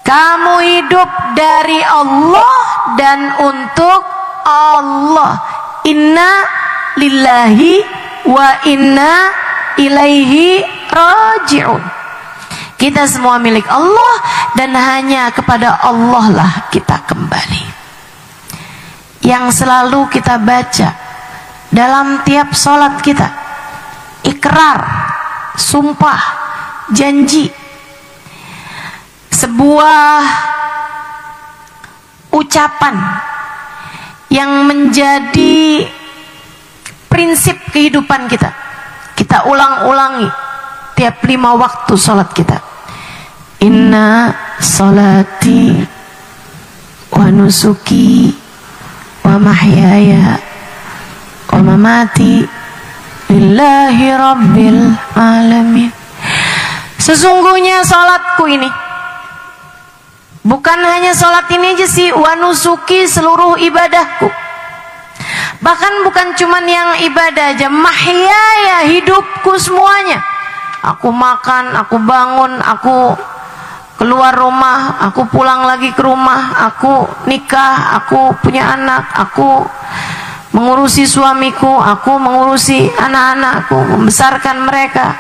Kamu hidup dari Allah dan untuk Allah. Inna lillahi wa inna ilaihi raji'un. Kita semua milik Allah dan hanya kepada Allah lah kita kembali. Yang selalu kita baca dalam tiap sholat kita, ikrar, sumpah, janji, sebuah ucapan yang menjadi prinsip kehidupan kita. Kita ulang-ulangi tiap 5 waktu sholat kita. Inna sholati wa nusuki wa mahyaya wa mamati lillahi rabbil alamin. Sesungguhnya sholatku ini, bukan hanya sholat ini aja sih, wa nusuki, seluruh ibadahku, bahkan bukan cuman yang ibadah aja, mahyaya, hidupku semuanya. Aku makan, aku bangun, aku keluar rumah, aku pulang lagi ke rumah, aku nikah, aku punya anak, aku mengurusi suamiku, aku mengurusi anak-anakku, membesarkan mereka.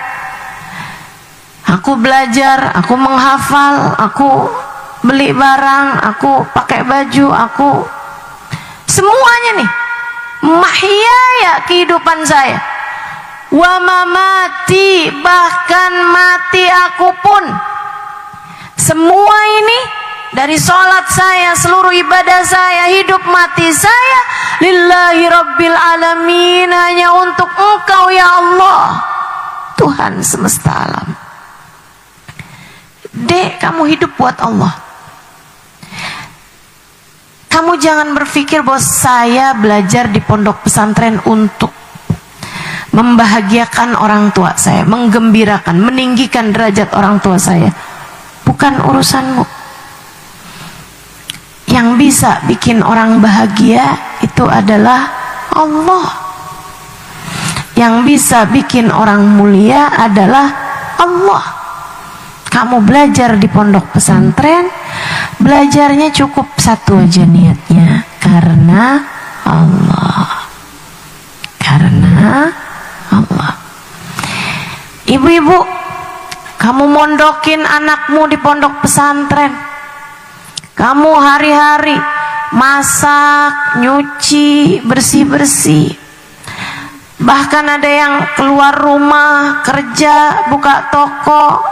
Aku belajar, aku menghafal, aku beli barang, aku pakai baju, aku semuanya nih mahyaya, kehidupan saya. Wa mamati, bahkan mati aku pun. Semua ini dari sholat saya, seluruh ibadah saya, hidup mati saya, lillahi rabbil alamin, hanya untuk Engkau ya Allah, Tuhan semesta alam. Dek, kamu hidup buat Allah. Kamu jangan berpikir bahwa saya belajar di pondok pesantren untuk membahagiakan orang tua saya, menggembirakan, meninggikan derajat orang tua saya. Bukan urusanmu. Yang bisa bikin orang bahagia itu adalah Allah. Yang bisa bikin orang mulia adalah Allah. Kamu belajar di pondok pesantren, belajarnya cukup satu aja niatnya, karena Allah. Karena Allah. Ibu-ibu, kamu mondokin anakmu di pondok pesantren, kamu hari-hari masak, nyuci, bersih-bersih, bahkan ada yang keluar rumah kerja, buka toko,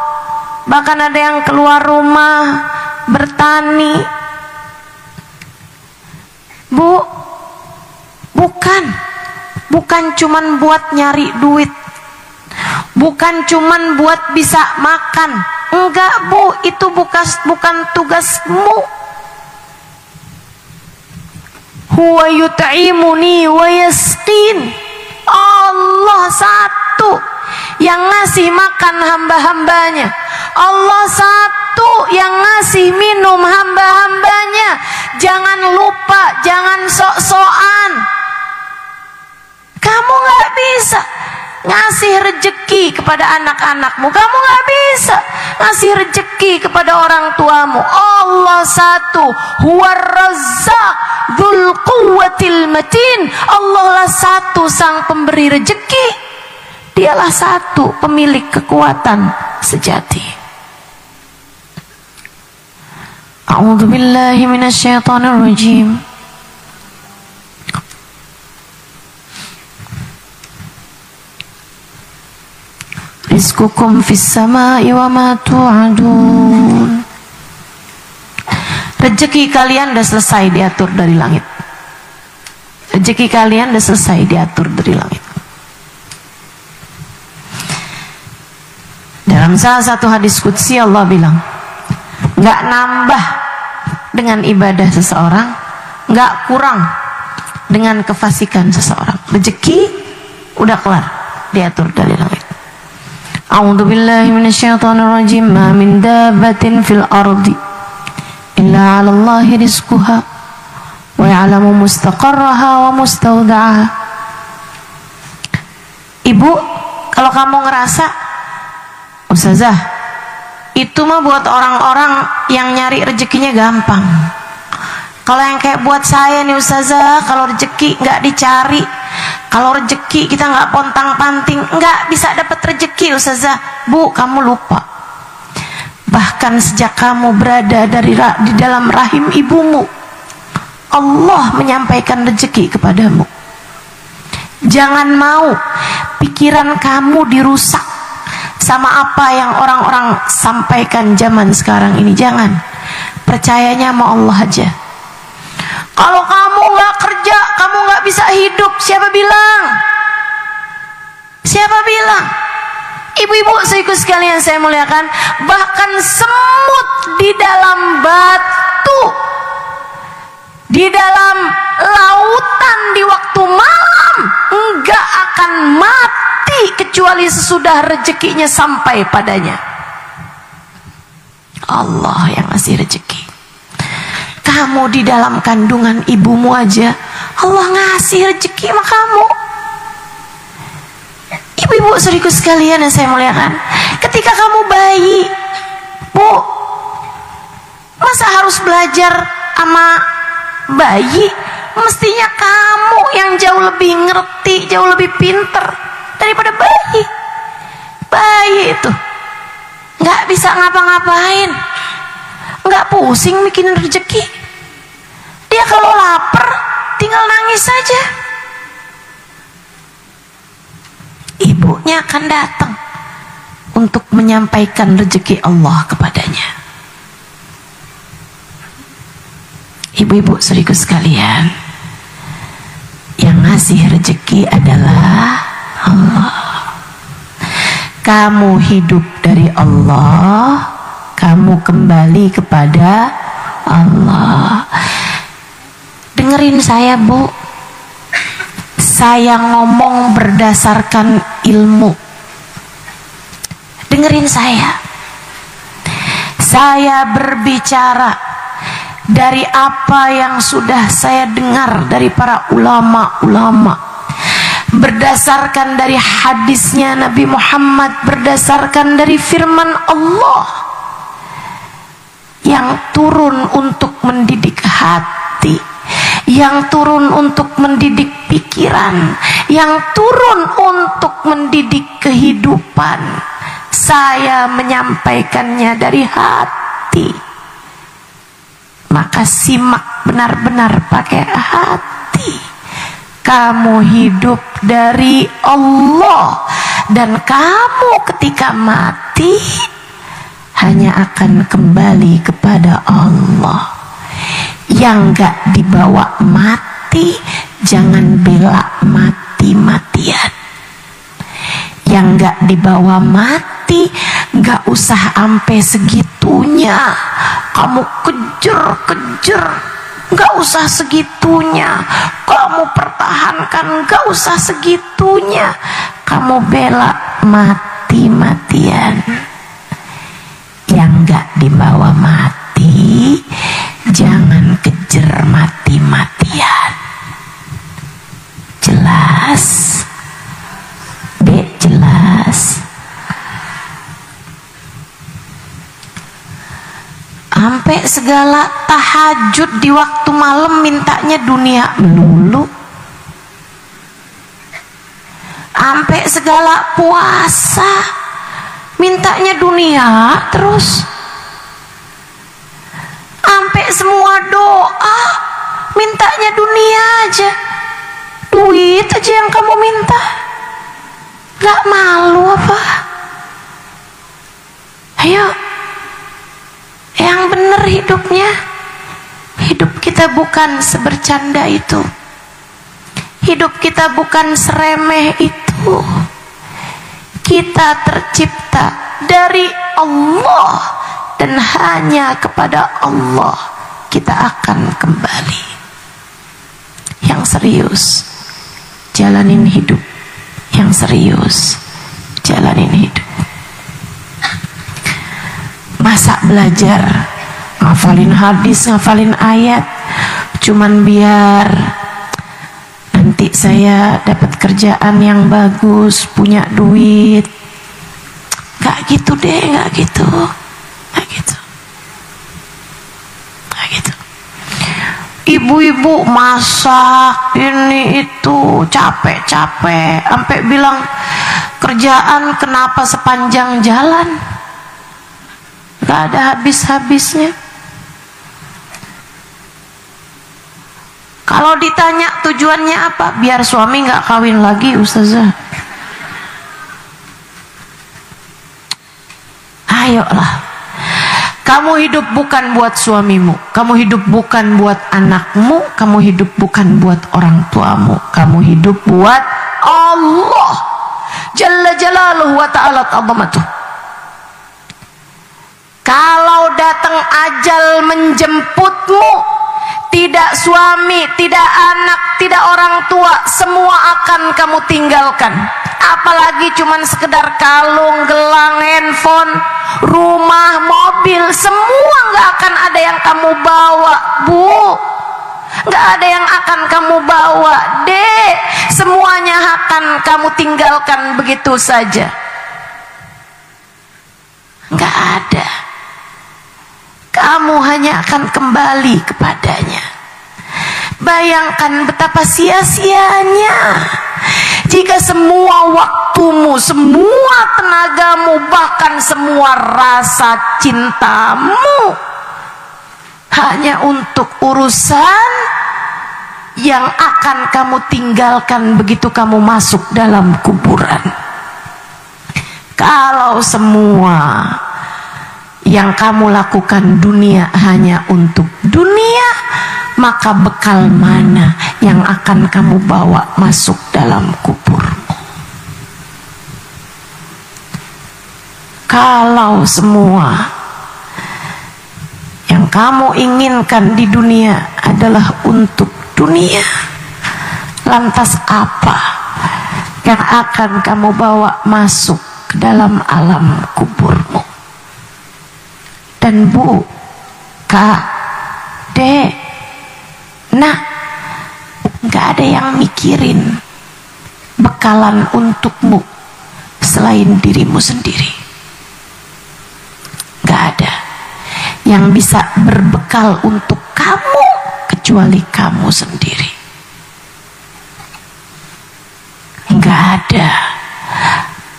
bahkan ada yang keluar rumah bertani. Bu, bukan cuman buat nyari duit, bukan cuman buat bisa makan. Enggak bu, itu bukan tugasmu. Huwa yut'imuni wa yasqin. Allah satu yang ngasih makan hamba-hambanya. Allah satu yang ngasih minum hamba-hambanya. Jangan lupa, jangan sok-sokan. Kamu gak bisa ngasih rezeki kepada anak-anakmu, kamu gak bisa ngasih rezeki kepada orang tuamu. Allah satu, huwar razzaq dzul quwwatil matin. Allah lah satu, sang pemberi rezeki. Dialah satu, pemilik kekuatan sejati. A'udzu billahi minasyaitonir rajim. Rizqukum fis samai wa ma tu'adun. Rezeki kalian sudah selesai diatur dari langit. Rezeki kalian sudah selesai diatur dari langit. Dalam salah satu hadis qudsi Allah bilang, nggak nambah dengan ibadah seseorang, nggak kurang dengan kefasikan seseorang. Rezeki udah kelar diatur dari langit. A'udzu billahi minasyaitonir rajim. Ma min dabbatin fil ardi illa 'ala Allahi rizquha wa ya'lamu mustaqarraha wa mustawda'aha. Ibu, kalau kamu ngerasa, Ustazah, itu mah buat orang-orang yang nyari rezekinya gampang. Kalau yang kayak buat saya nih Ustazah, kalau rezeki nggak dicari, kalau rezeki kita nggak pontang-panting, nggak bisa dapat rezeki Ustazah. Bu, kamu lupa. Bahkan sejak kamu berada di dalam rahim ibumu, Allah menyampaikan rezeki kepadamu. Jangan mau pikiran kamu dirusak sama apa yang orang-orang sampaikan zaman sekarang ini. Jangan. Percayanya sama Allah aja. Kalau kamu nggak kerja, kamu nggak bisa hidup. Siapa bilang? Siapa bilang? Ibu-ibu saudaraku sekalian saya muliakan, bahkan semut di dalam batu, di dalam lautan di waktu malam nggak akan mati kecuali sesudah rezekinya sampai padanya. Allah yang ngasih rezeki. Kamu di dalam kandungan ibumu aja Allah ngasih rezeki sama kamu. Ibu-ibu saudaraku sekalian yang saya muliakan, ketika kamu bayi, Bu, masa harus belajar sama bayi? Mestinya kamu yang jauh lebih ngerti, jauh lebih pinter daripada bayi. Bayi itu nggak bisa ngapa-ngapain, nggak pusing bikin rezeki. Dia kalau lapar tinggal nangis saja. Ibunya akan datang untuk menyampaikan rezeki Allah kepadanya. Ibu-ibu saudaraku sekalian, yang ngasih rezeki adalah Allah. Kamu hidup dari Allah, kamu kembali kepada Allah. Dengerin saya, Bu. Saya ngomong berdasarkan ilmu. Dengerin saya. Saya berbicara dari apa yang sudah saya dengar dari para ulama-ulama, berdasarkan dari hadisnya Nabi Muhammad, berdasarkan dari firman Allah yang turun untuk mendidik hati, yang turun untuk mendidik pikiran, yang turun untuk mendidik kehidupan. Saya menyampaikannya dari hati. Maka simak benar-benar pakai hati. Kamu hidup dari Allah, dan kamu ketika mati hanya akan kembali kepada Allah. Yang gak dibawa mati, jangan bela mati-matian. Yang gak dibawa mati, gak usah sampai segitunya kamu kejar-kejar, gak usah segitunya kamu pertahankan, gak usah segitunya kamu bela mati-matian. Yang gak dibawa mati, jangan kejar ngejar mati-matian. Jelas? Dek, jelas. Sampai segala tahajud di waktu malam mintanya dunia melulu. Sampai segala puasa mintanya dunia terus. Sampai semua doa mintanya dunia aja. Duit aja yang kamu minta. Gak malu apa? Ayo, yang bener hidupnya. Hidup kita bukan sebercanda itu. Hidup kita bukan seremeh itu. Kita tercipta dari Allah dan hanya kepada Allah kita akan kembali. Yang serius jalanin hidup. Yang serius jalanin hidup. Masa belajar ngafalin hadis, ngafalin ayat cuman biar nanti saya dapat kerjaan yang bagus, punya duit. Gak gitu deh, gak gitu. Gak gitu. Gak gitu. Ibu-ibu masak ini itu capek-capek sampai bilang kerjaan kenapa sepanjang jalan. Gak ada habis-habisnya. Kalau ditanya tujuannya apa? Biar suami gak kawin lagi, Ustazah. Ayolah. Kamu hidup bukan buat suamimu. Kamu hidup bukan buat anakmu. Kamu hidup bukan buat orang tuamu. Kamu hidup buat Allah Jalla Jalaluhu wa ta'ala ta'zamatuh. Kalau datang ajal menjemputmu, tidak suami, tidak anak, tidak orang tua, semua akan kamu tinggalkan. Apalagi cuman sekedar kalung, gelang, handphone, rumah, mobil, semua nggak akan ada yang kamu bawa, Bu. Nggak ada yang akan kamu bawa, Dek. Semuanya akan kamu tinggalkan begitu saja. Nggak ada. Kamu hanya akan kembali kepadanya. Bayangkan betapa sia-sianya jika semua waktumu, semua tenagamu, bahkan semua rasa cintamu hanya untuk urusan yang akan kamu tinggalkan begitu kamu masuk dalam kuburan. Kalau semua yang kamu lakukan dunia hanya untuk dunia, maka bekal mana yang akan kamu bawa masuk dalam kuburmu? Kalau semua yang kamu inginkan di dunia adalah untuk dunia, lantas apa yang akan kamu bawa masuk ke dalam alam kuburmu? Dan Bu, Kak, Dek, nah, gak ada yang mikirin bekalan untukmu selain dirimu sendiri. Gak ada yang bisa berbekal untuk kamu kecuali kamu sendiri. Gak ada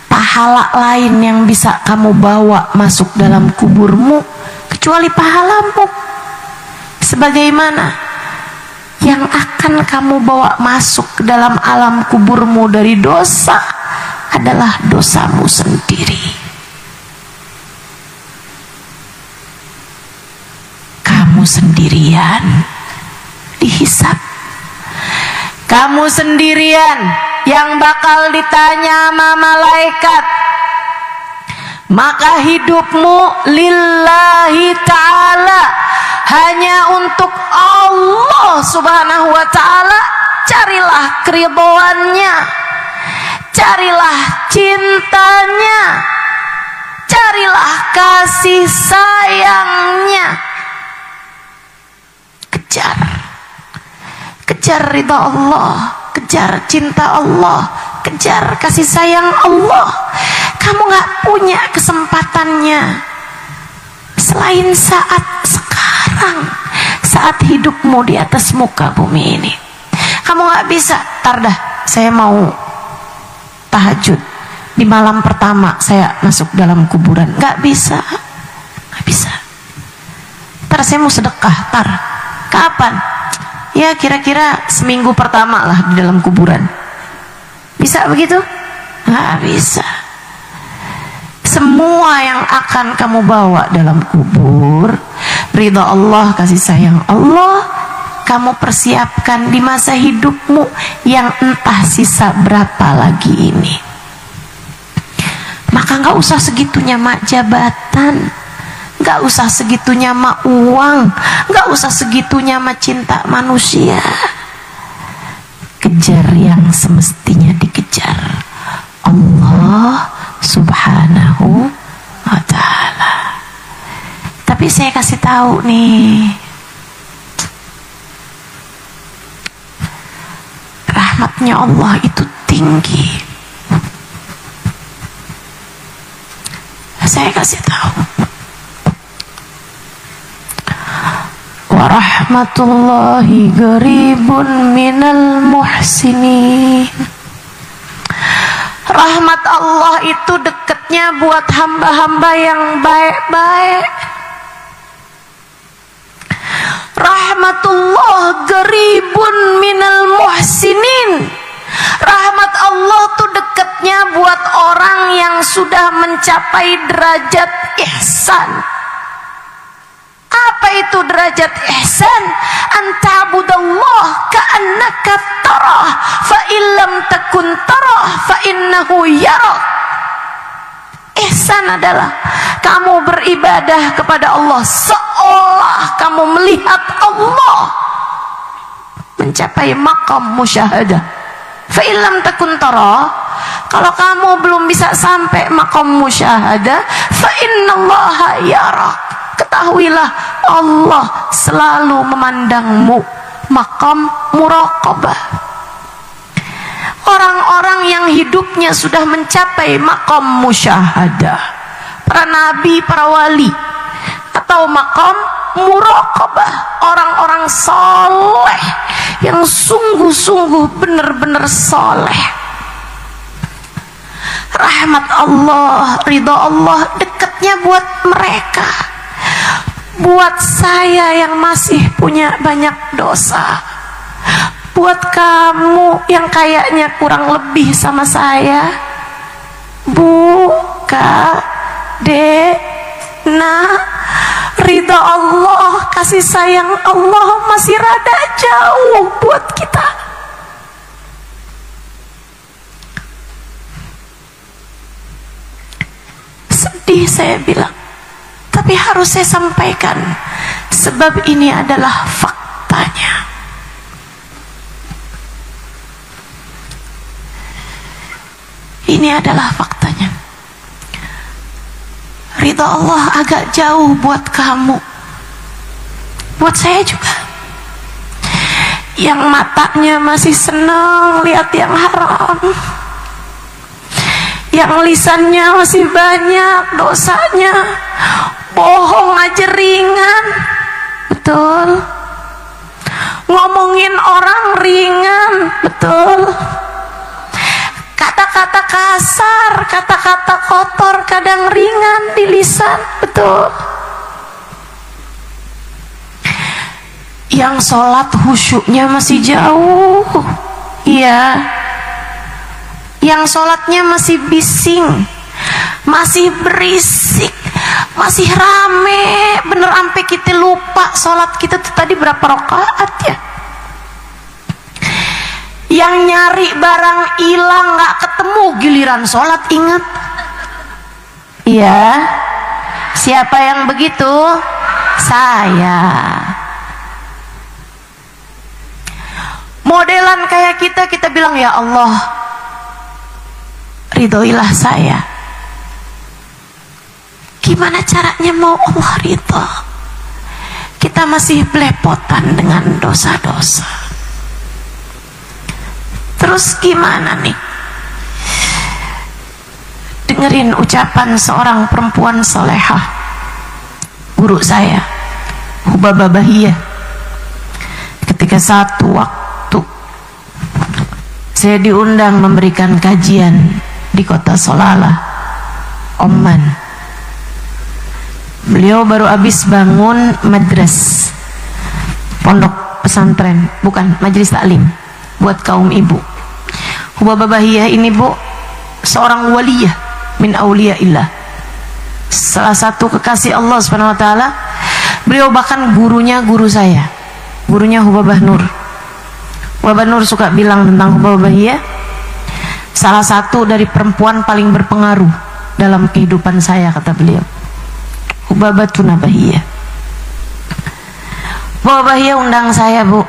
pahala lain yang bisa kamu bawa masuk dalam kuburmu kecuali pahalamu. Sebagaimana yang akan kamu bawa masuk ke dalam alam kuburmu dari dosa adalah dosamu sendiri. Kamu sendirian dihisab. Kamu sendirian yang bakal ditanya sama malaikat. Maka hidupmu lillahi ta'ala, hanya untuk Allah subhanahu wa ta'ala. Carilah keridhoannya, carilah cintanya, carilah kasih sayangnya. Kejar. kejar ridha Allah, kejar cinta Allah, kejar kasih sayang Allah. Kamu gak punya kesempatannya selain saat sekarang, saat hidupmu di atas muka bumi ini. Kamu gak bisa, tardah saya mau tahajud di malam pertama saya masuk dalam kuburan. Gak bisa, gak bisa. Ntar saya mau sedekah, tar kapan? Ya kira-kira seminggu pertama lah di dalam kuburan. Bisa begitu? Nggak bisa. Semua yang akan kamu bawa dalam kubur, ridha Allah, kasih sayang Allah, kamu persiapkan di masa hidupmu yang entah sisa berapa lagi ini. Maka nggak usah segitunya mak jabatan, nggak usah segitunya mak uang, nggak usah segitunya mak cinta manusia. Kejar yang semestinya dikejar, Allah Subhanahu wa ta'ala. Tapi saya kasih tahu nih, rahmatnya Allah itu tinggi. Saya kasih tahu, wa rahmatullahi qaribun minal muhsinin. Rahmat Allah itu dekatnya buat hamba-hamba yang baik-baik. Rahmatullah qaribun minal muhsinin. Rahmat Allah tuh dekatnya buat orang yang sudah mencapai derajat ihsan. Apa itu derajat ihsan? Anta'budallah ka'annaka tarah, fa illam takun tarah fa innahu yarak. Ihsan adalah kamu beribadah kepada Allah seolah kamu melihat Allah, mencapai maqam musyahadah. Fa illam takun tarah, kalau kamu belum bisa sampai maqam musyahadah, fa innallaha yarak. Ketahuilah Allah selalu memandangmu, maqam muraqabah. Orang-orang yang hidupnya sudah mencapai maqam musyahadah, para nabi, para wali, atau maqam muraqabah, orang-orang soleh yang sungguh-sungguh benar-benar soleh, rahmat Allah, ridha Allah dekatnya buat mereka. Buat saya yang masih punya banyak dosa, buat kamu yang kayaknya kurang lebih sama saya, Bu, Kak, Dek, Nah, ridha Allah, kasih sayang Allah masih rada jauh buat kita. Sedih saya bilang, tapi harus saya sampaikan, sebab ini adalah faktanya. Ini adalah faktanya. Ridha Allah agak jauh buat kamu, buat saya juga, yang matanya masih senang lihat yang haram, yang lisannya masih banyak dosanya, bohong aja ringan, betul, ngomongin orang ringan, betul, kata-kata kasar, kata-kata kotor kadang ringan di lisan, betul. Yang sholat khusyuknya masih jauh, iya. Yang sholatnya masih bising, masih berisik, masih rame, bener sampai kita lupa sholat kita tuh tadi berapa rakaat ya. Yang nyari barang hilang nggak ketemu, giliran sholat ingat. Iya, siapa yang begitu? Saya. Modelan kayak kita bilang, ya Allah, ridhoilah saya. Gimana caranya mau Allah ridho? Kita masih belepotan dengan dosa-dosa. terus gimana nih? Dengerin ucapan seorang perempuan solehah, guru saya, Hubabah Bahiyah. Ketika satu waktu saya diundang memberikan kajian di kota Salalah, Oman. Beliau baru habis bangun madras, pondok pesantren, bukan majelis taklim buat kaum ibu. Hubabah Bahiyah ini, Bu, seorang waliyah min auliyaillah, salah satu kekasih Allah Subhanahu wa taala. Beliau bahkan gurunya guru saya, gurunya Hubabah Nur. Hubabah Nur suka bilang tentang Hubabah Bahiyah, salah satu dari perempuan paling berpengaruh dalam kehidupan saya, kata beliau. Hubabah Bahiyah. Hubabah Bahiyah undang saya, Bu,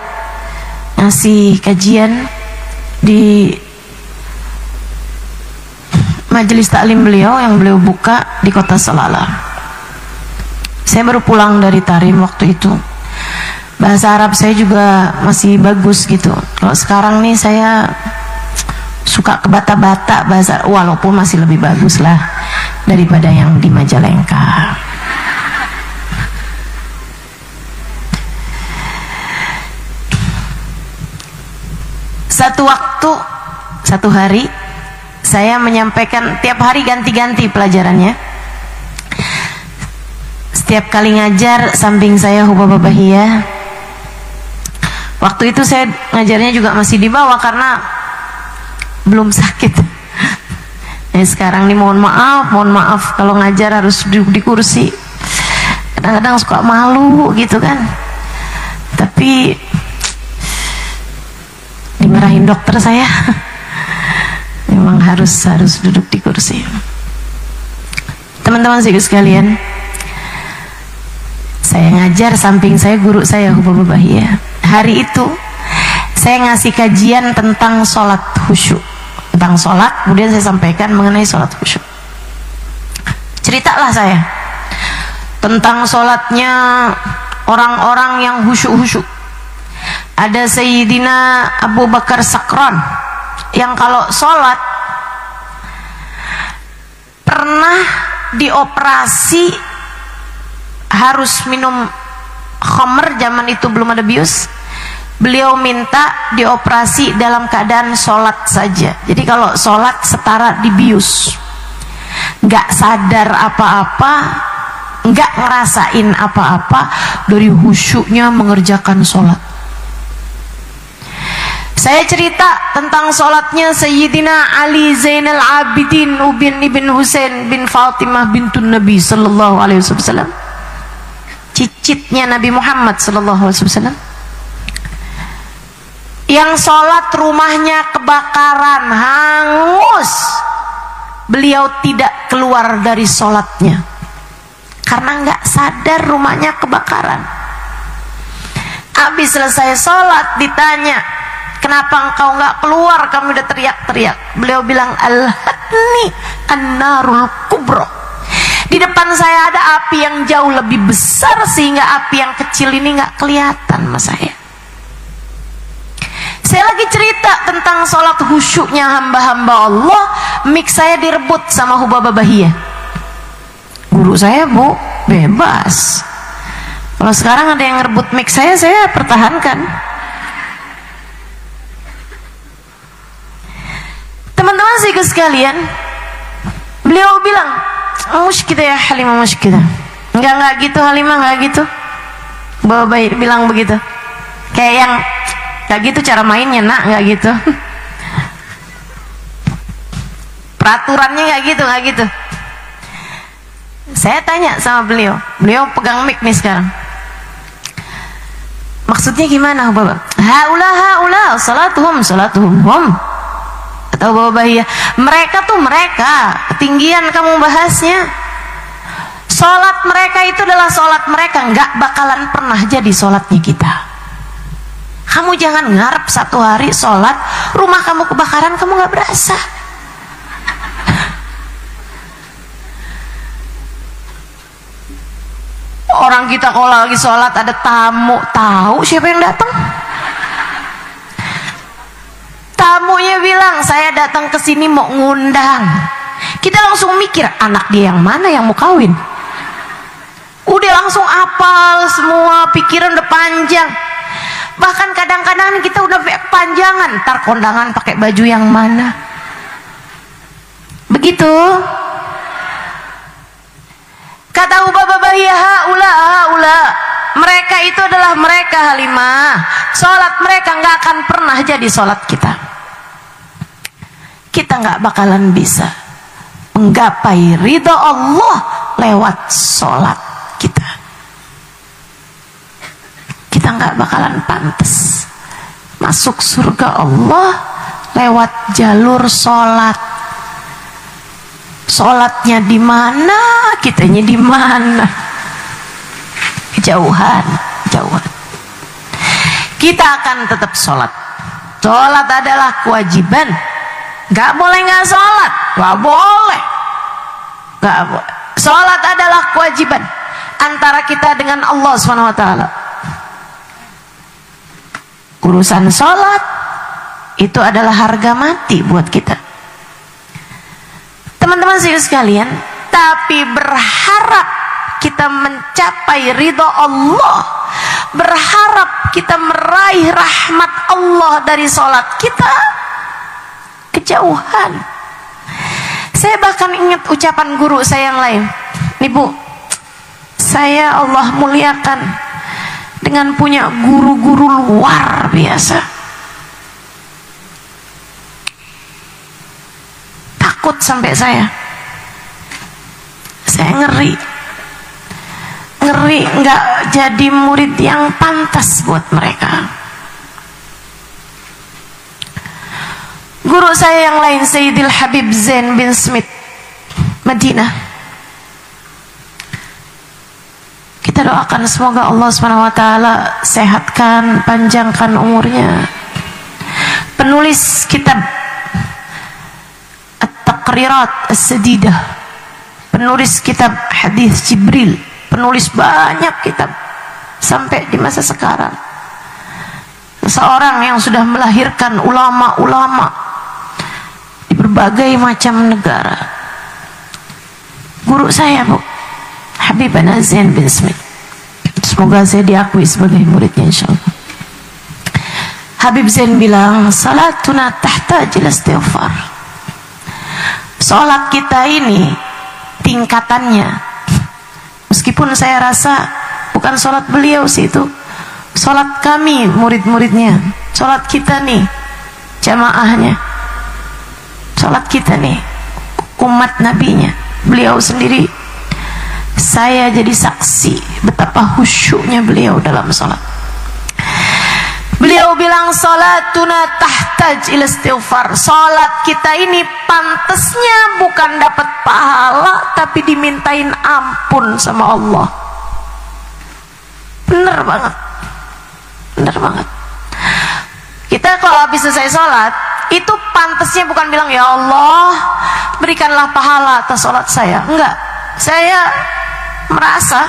ngasih kajian di majelis taklim beliau yang beliau buka di kota Salalah. Saya baru pulang dari Tarim waktu itu. Bahasa Arab saya juga masih bagus gitu. Kalau sekarang nih saya suka kebata-bata bahasa, walaupun masih lebih bagus lah daripada yang di Majalengka. Satu waktu, satu hari saya menyampaikan, tiap hari ganti-ganti pelajarannya. Setiap kali ngajar samping saya Hubabah Bahiyah. Waktu itu saya ngajarnya juga masih di bawah karena belum sakit. Sekarang nih mohon maaf kalau ngajar harus duduk di kursi. Kadang-kadang suka malu gitu kan. Tapi dimarahin dokter saya. Memang harus duduk di kursi. Teman-teman sekalian, saya ngajar samping saya guru saya Hubabah Bahiyah. Hari itu saya ngasih kajian tentang sholat khusyuk, tentang sholat, kemudian saya sampaikan mengenai sholat khusyuk. Ceritalah saya tentang sholatnya orang-orang yang khusyuk-khusyuk. Ada Sayyidina Abu Bakar Sakran yang kalau sholat pernah dioperasi harus minum khamr, zaman itu belum ada bius. Beliau minta dioperasi dalam keadaan sholat saja. Jadi kalau sholat setara dibius, nggak sadar apa-apa, nggak ngerasain apa-apa dari khusyuknya mengerjakan sholat. Saya cerita tentang sholatnya Sayyidina Ali Zainal Abidin ibn Husain bin Fatimah bintun Nabi sallallahu alaihi wasallam, cicitnya Nabi Muhammad sallallahu alaihi wasallam, yang sholat rumahnya kebakaran, hangus. Beliau tidak keluar dari sholatnya karena nggak sadar rumahnya kebakaran. Habis selesai sholat ditanya, kenapa engkau nggak keluar, kamu udah teriak-teriak. Beliau bilang, al-hatni an-narul kubro, di depan saya ada api yang jauh lebih besar sehingga api yang kecil ini nggak kelihatan sama saya. Saya lagi cerita tentang sholat khusyuknya hamba-hamba Allah, mic saya direbut sama Hubabah Bahiyah. Guru saya, Bu, bebas. Kalau sekarang ada yang ngerebut mic saya pertahankan. Teman-teman sekalian, beliau bilang, musykidah ya Halimah, musykidah. Enggak gitu Halimah, enggak gitu. Bawa bayi bilang begitu. Kayak yang enggak gitu cara mainnya, nak, enggak gitu. Peraturannya enggak gitu. Saya tanya sama beliau pegang mic nih sekarang. Maksudnya gimana, Bapak? Haula salatuhum hum. Atau Hubabah Bahiyah, mereka, ketinggian kamu bahasnya. Sholat mereka itu adalah sholat mereka, nggak bakalan pernah jadi sholatnya kita. Kamu jangan ngarep satu hari sholat rumah kamu kebakaran kamu nggak berasa. Orang kita kalau lagi sholat ada tamu, tahu siapa yang datang? Tamunya bilang saya datang ke sini mau ngundang, kita langsung mikir anak dia yang mana yang mau kawin. Udah langsung apal semua, pikiran udah panjang. Bahkan kadang-kadang kita udah kepanjangan, ntar kondangan pakai baju yang mana. Begitu. Kata Ubah ya haula, mereka itu adalah mereka Halimah. Sholat mereka nggak akan pernah jadi sholat kita. Kita nggak bakalan bisa menggapai ridho Allah lewat sholat kita. Kita nggak bakalan pantas masuk surga Allah lewat jalur sholat. Sholatnya di mana, kitanya di mana? Kejauhan. Kita akan tetap sholat. Sholat adalah kewajiban. Gak boleh nggak sholat, gak boleh. Sholat adalah kewajiban antara kita dengan Allah SWT. Urusan sholat itu adalah harga mati buat kita. Teman-teman sekalian, tapi berharap kita mencapai ridho Allah, berharap kita meraih rahmat Allah dari sholat kita, kejauhan. Saya bahkan ingat ucapan guru saya yang lain. Nih Bu, saya Allah muliakan dengan punya guru-guru luar biasa. Takut sampai saya ngeri nggak jadi murid yang pantas buat mereka. Guru saya yang lain, Sayyidil Habib Zain bin Smith, Madinah. Kita doakan semoga Allah SWT sehatkan, panjangkan umurnya. Penulis kitab At-Taqrirat As-Sadidah, penulis kitab Hadis Jibril, penulis banyak kitab sampai di masa sekarang. Seorang yang sudah melahirkan ulama-ulama di berbagai macam negara. Guru saya Bu, Habib Zain bin Smith. Semoga saya diakui sebagai muridnya insyaallah. Habib Zain bilang, salatuna tahtaj ila istighfar. Salat kita ini tingkatannya, meskipun saya rasa bukan salat beliau sih itu, salat kami murid-muridnya, salat kita nih jamaahnya, salat kita nih umat nabinya, beliau sendiri. Saya jadi saksi betapa khusyuknya beliau dalam salat. Beliau bilang, salatuna tahtaj ila istighfar. Salat kita ini pantasnya bukan dapat pahala, tapi dimintain ampun sama Allah. Bener banget. Kita kalau habis selesai salat, itu pantasnya bukan bilang, ya Allah berikanlah pahala atas salat saya. Enggak. Saya merasa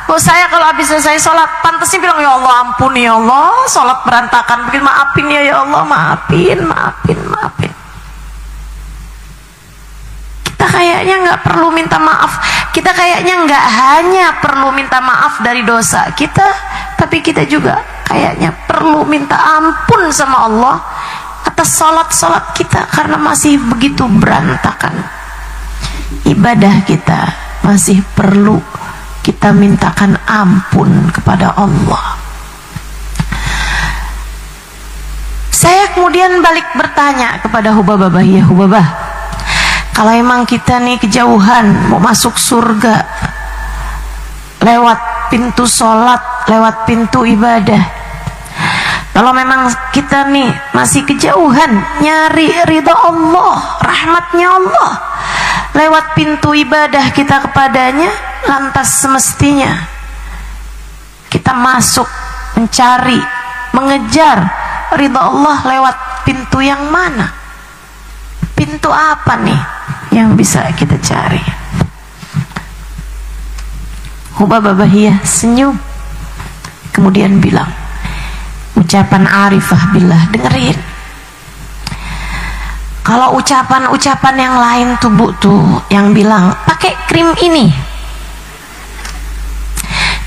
bahwa saya kalau habis selesai sholat pantasnya bilang, ya Allah ampuni ya Allah, sholat berantakan begini, maafin ya Allah, maafin. Kita kayaknya nggak perlu minta maaf. Kita kayaknya nggak hanya perlu minta maaf dari dosa kita, tapi kita juga kayaknya perlu minta ampun sama Allah atas sholat kita, karena masih begitu berantakan. Ibadah kita masih perlu kita mintakan ampun kepada Allah. Saya kemudian balik bertanya kepada Hubabah, ya Hubabah, kalau emang kita nih kejauhan mau masuk surga lewat pintu sholat, lewat pintu ibadah, kalau memang kita nih masih kejauhan nyari ridha Allah, rahmatnya Allah lewat pintu ibadah kita kepadanya, lantas semestinya kita masuk mencari, mengejar ridha Allah lewat pintu yang mana? Pintu apa nih yang bisa kita cari? Hubabah Bahiyah senyum, kemudian bilang, ucapan arifah billah, dengerin. Kalau ucapan-ucapan yang lain tuh Bu tuh yang bilang pakai krim ini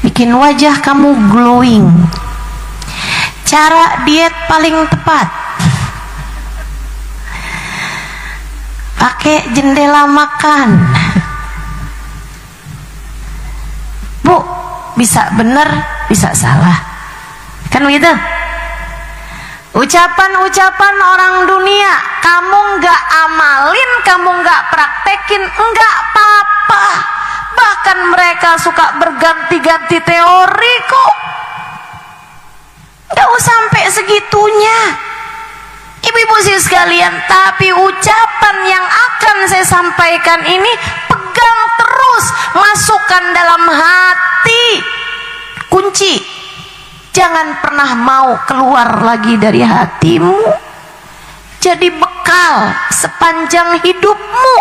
bikin wajah kamu glowing, cara diet paling tepat, pakai jendela makan. Bu, bisa bener bisa salah kan begitu. Ucapan-ucapan orang dunia kamu nggak amalin, kamu nggak praktekin, nggak apa-apa. Bahkan mereka suka berganti-ganti teori kok. Nggak usah sampai segitunya, ibu-ibu sih sekalian. Tapi ucapan yang akan saya sampaikan ini pegang terus, masukkan dalam hati, kunci. Jangan pernah mau keluar lagi dari hatimu. Jadi bekal sepanjang hidupmu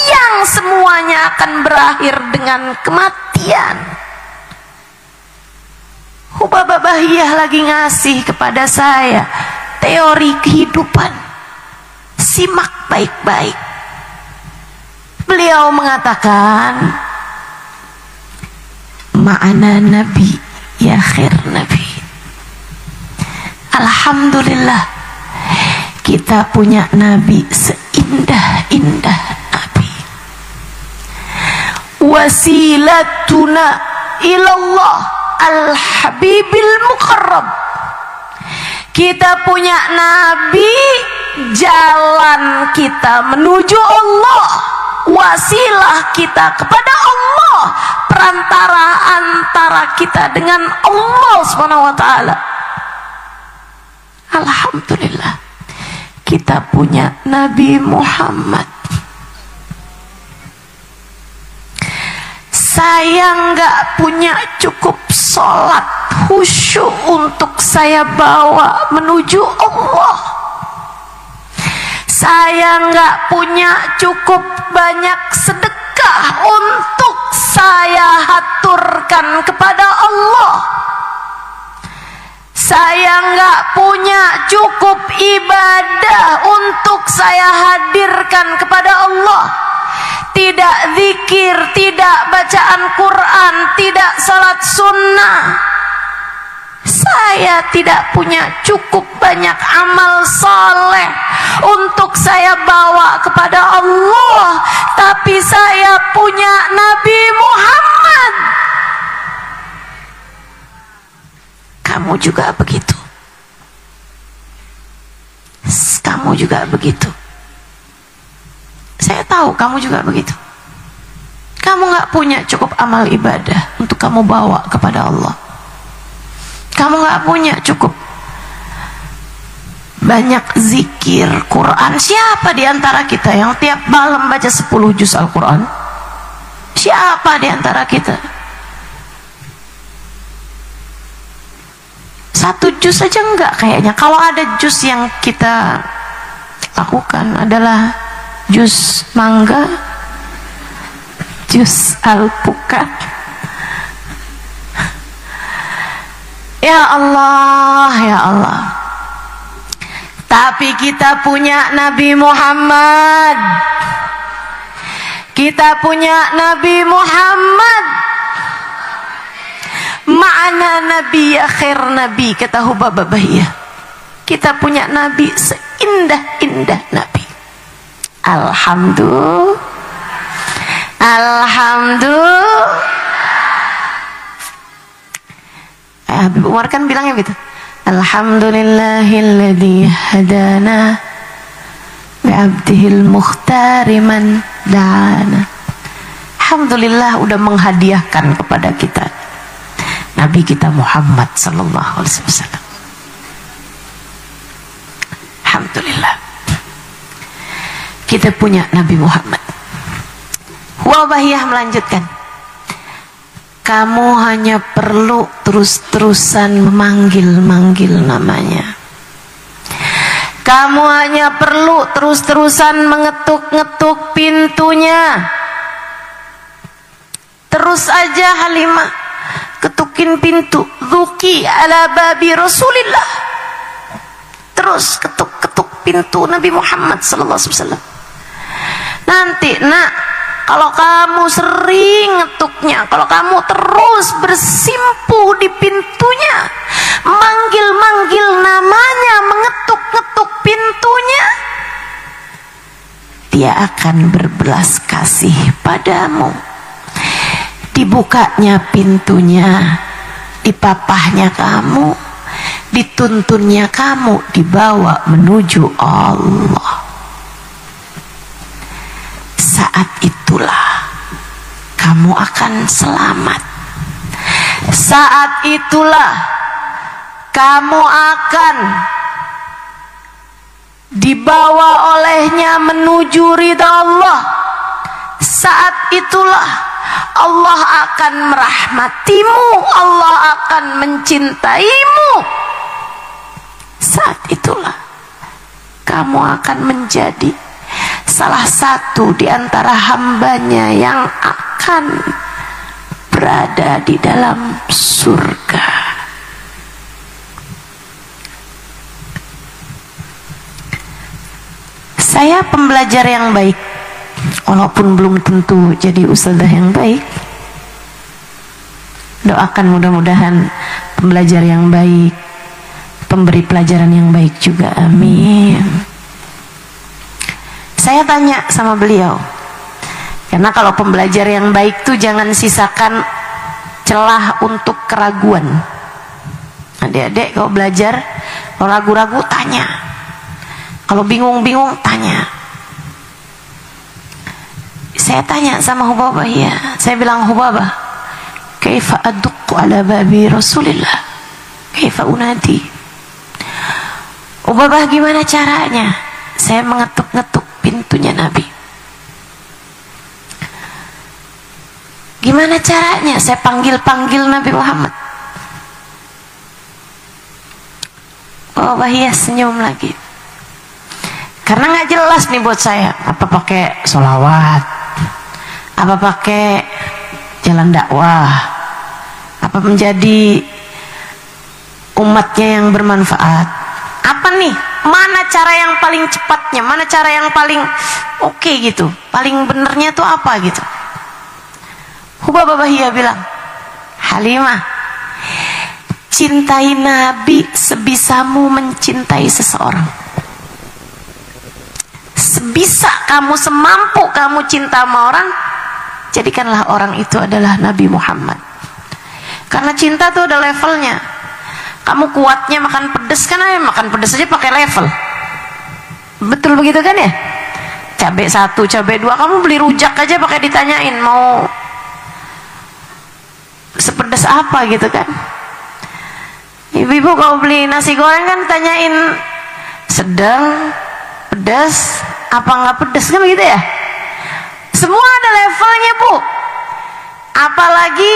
yang semuanya akan berakhir dengan kematian. Hubaba Bahiyah lagi ngasih kepada saya teori kehidupan. Simak baik-baik. Beliau mengatakan, ma'ana nabi ya khair nabi. Alhamdulillah kita punya nabi seindah-indah nabi. Wasilatuna ilallah al-habibil muqarrab. Kita punya nabi, jalan kita menuju Allah, wasilah kita kepada Allah, perantara antara kita dengan Allah Subhanahu wa taala. Alhamdulillah kita punya Nabi Muhammad. Saya nggak punya cukup sholat khusyuk untuk saya bawa menuju Allah. Saya nggak punya cukup banyak sedekah untuk saya haturkan kepada Allah. Saya nggak punya cukup ibadah untuk saya hadirkan kepada Allah. Tidak zikir, tidak bacaan Quran, tidak salat sunnah. Saya tidak punya cukup banyak amal saleh untuk saya bawa kepada Allah. Tapi saya punya Nabi Muhammad. Kamu juga begitu. Kamu juga begitu. Saya tahu kamu juga begitu. Kamu gak punya cukup amal ibadah untuk kamu bawa kepada Allah. Kamu gak punya cukup banyak zikir Quran. Siapa di antara kita yang tiap malam baca 10 juz Al-Quran? Siapa di antara kita? 1 juz saja enggak kayaknya. Kalau ada juz yang kita lakukan adalah juz mangga, juz alpukat. Ya Allah, ya Allah. Tapi kita punya Nabi Muhammad. Kita punya Nabi Muhammad. Ma'ana nabi ya khair nabi, kata Hubaba Bahiyah. Kita punya nabi seindah-indah nabi. Alhamdulillah. Alhamdulillah. Habib Umar kan bilangnya gitu. Alhamdulillahilladzi hadana bi'abdihil mukhtari man da'ana. Alhamdulillah udah menghadiahkan kepada kita Nabi kita Muhammad sallallahu alaihi wasallam. Alhamdulillah kita punya Nabi Muhammad. Bahiyah melanjutkan, kamu hanya perlu terus-terusan memanggil-manggil namanya. Kamu hanya perlu terus-terusan mengetuk-ngetuk pintunya. Terus aja Halimah ketukin pintu. Zuki ala babi Rasulillah. Terus ketuk-ketuk pintu Nabi Muhammad sallallahu alaihi wasallam. Nanti nak, kalau kamu sering ngetuknya, kalau kamu terus bersimpu di pintunya, manggil-manggil namanya, mengetuk-ngetuk pintunya, dia akan berbelas kasih padamu. Dibukanya pintunya, dipapahnya kamu, dituntunnya kamu, dibawa menuju Allah. Saat itulah kamu akan selamat. Saat itulah kamu akan dibawa olehnya menuju ridha Allah. Saat itulah Allah akan merahmatimu, Allah akan mencintaimu. Saat itulah kamu akan menjadi salah satu di antara hambanya yang akan berada di dalam surga. Saya pembelajar yang baik, walaupun belum tentu jadi ustadzah yang baik. Doakan mudah-mudahan pembelajar yang baik, pemberi pelajaran yang baik juga, amin. Saya tanya sama beliau, karena kalau pembelajar yang baik tuh jangan sisakan celah untuk keraguan. Adik-adik kalau belajar, kalau ragu-ragu tanya, kalau bingung-bingung tanya. Saya tanya sama Hubabah, ya, saya bilang, Hubabah, kaifa adduqu ala babi Rasulillah, kaifa unadi. Hubabah, gimana caranya saya mengetuk-ngetuk pintunya Nabi? Gimana caranya saya panggil-panggil Nabi Muhammad? Hubabah ya senyum lagi, karena nggak jelas nih buat saya, apa pakai sholawat, apa pakai jalan dakwah, apa menjadi umatnya yang bermanfaat, apa nih, mana cara yang paling cepatnya, mana cara yang paling oke gitu, paling benernya tuh apa gitu. Hubabah Bahia bilang, Halimah, cintai Nabi sebisamu mencintai seseorang. Sebisa kamu, semampu kamu cinta sama orang, jadikanlah orang itu adalah Nabi Muhammad. Karena cinta tuh ada levelnya. Kamu kuatnya makan pedas kan, makan pedas aja pakai level. Betul begitu kan ya? Cabai 1, cabai 2, kamu beli rujak aja pakai ditanyain mau sepedas apa gitu kan. Ibu-ibu kalau beli nasi goreng kan tanyain sedang, pedas, apa nggak pedas kan begitu ya? Semua ada levelnya, Bu. Apalagi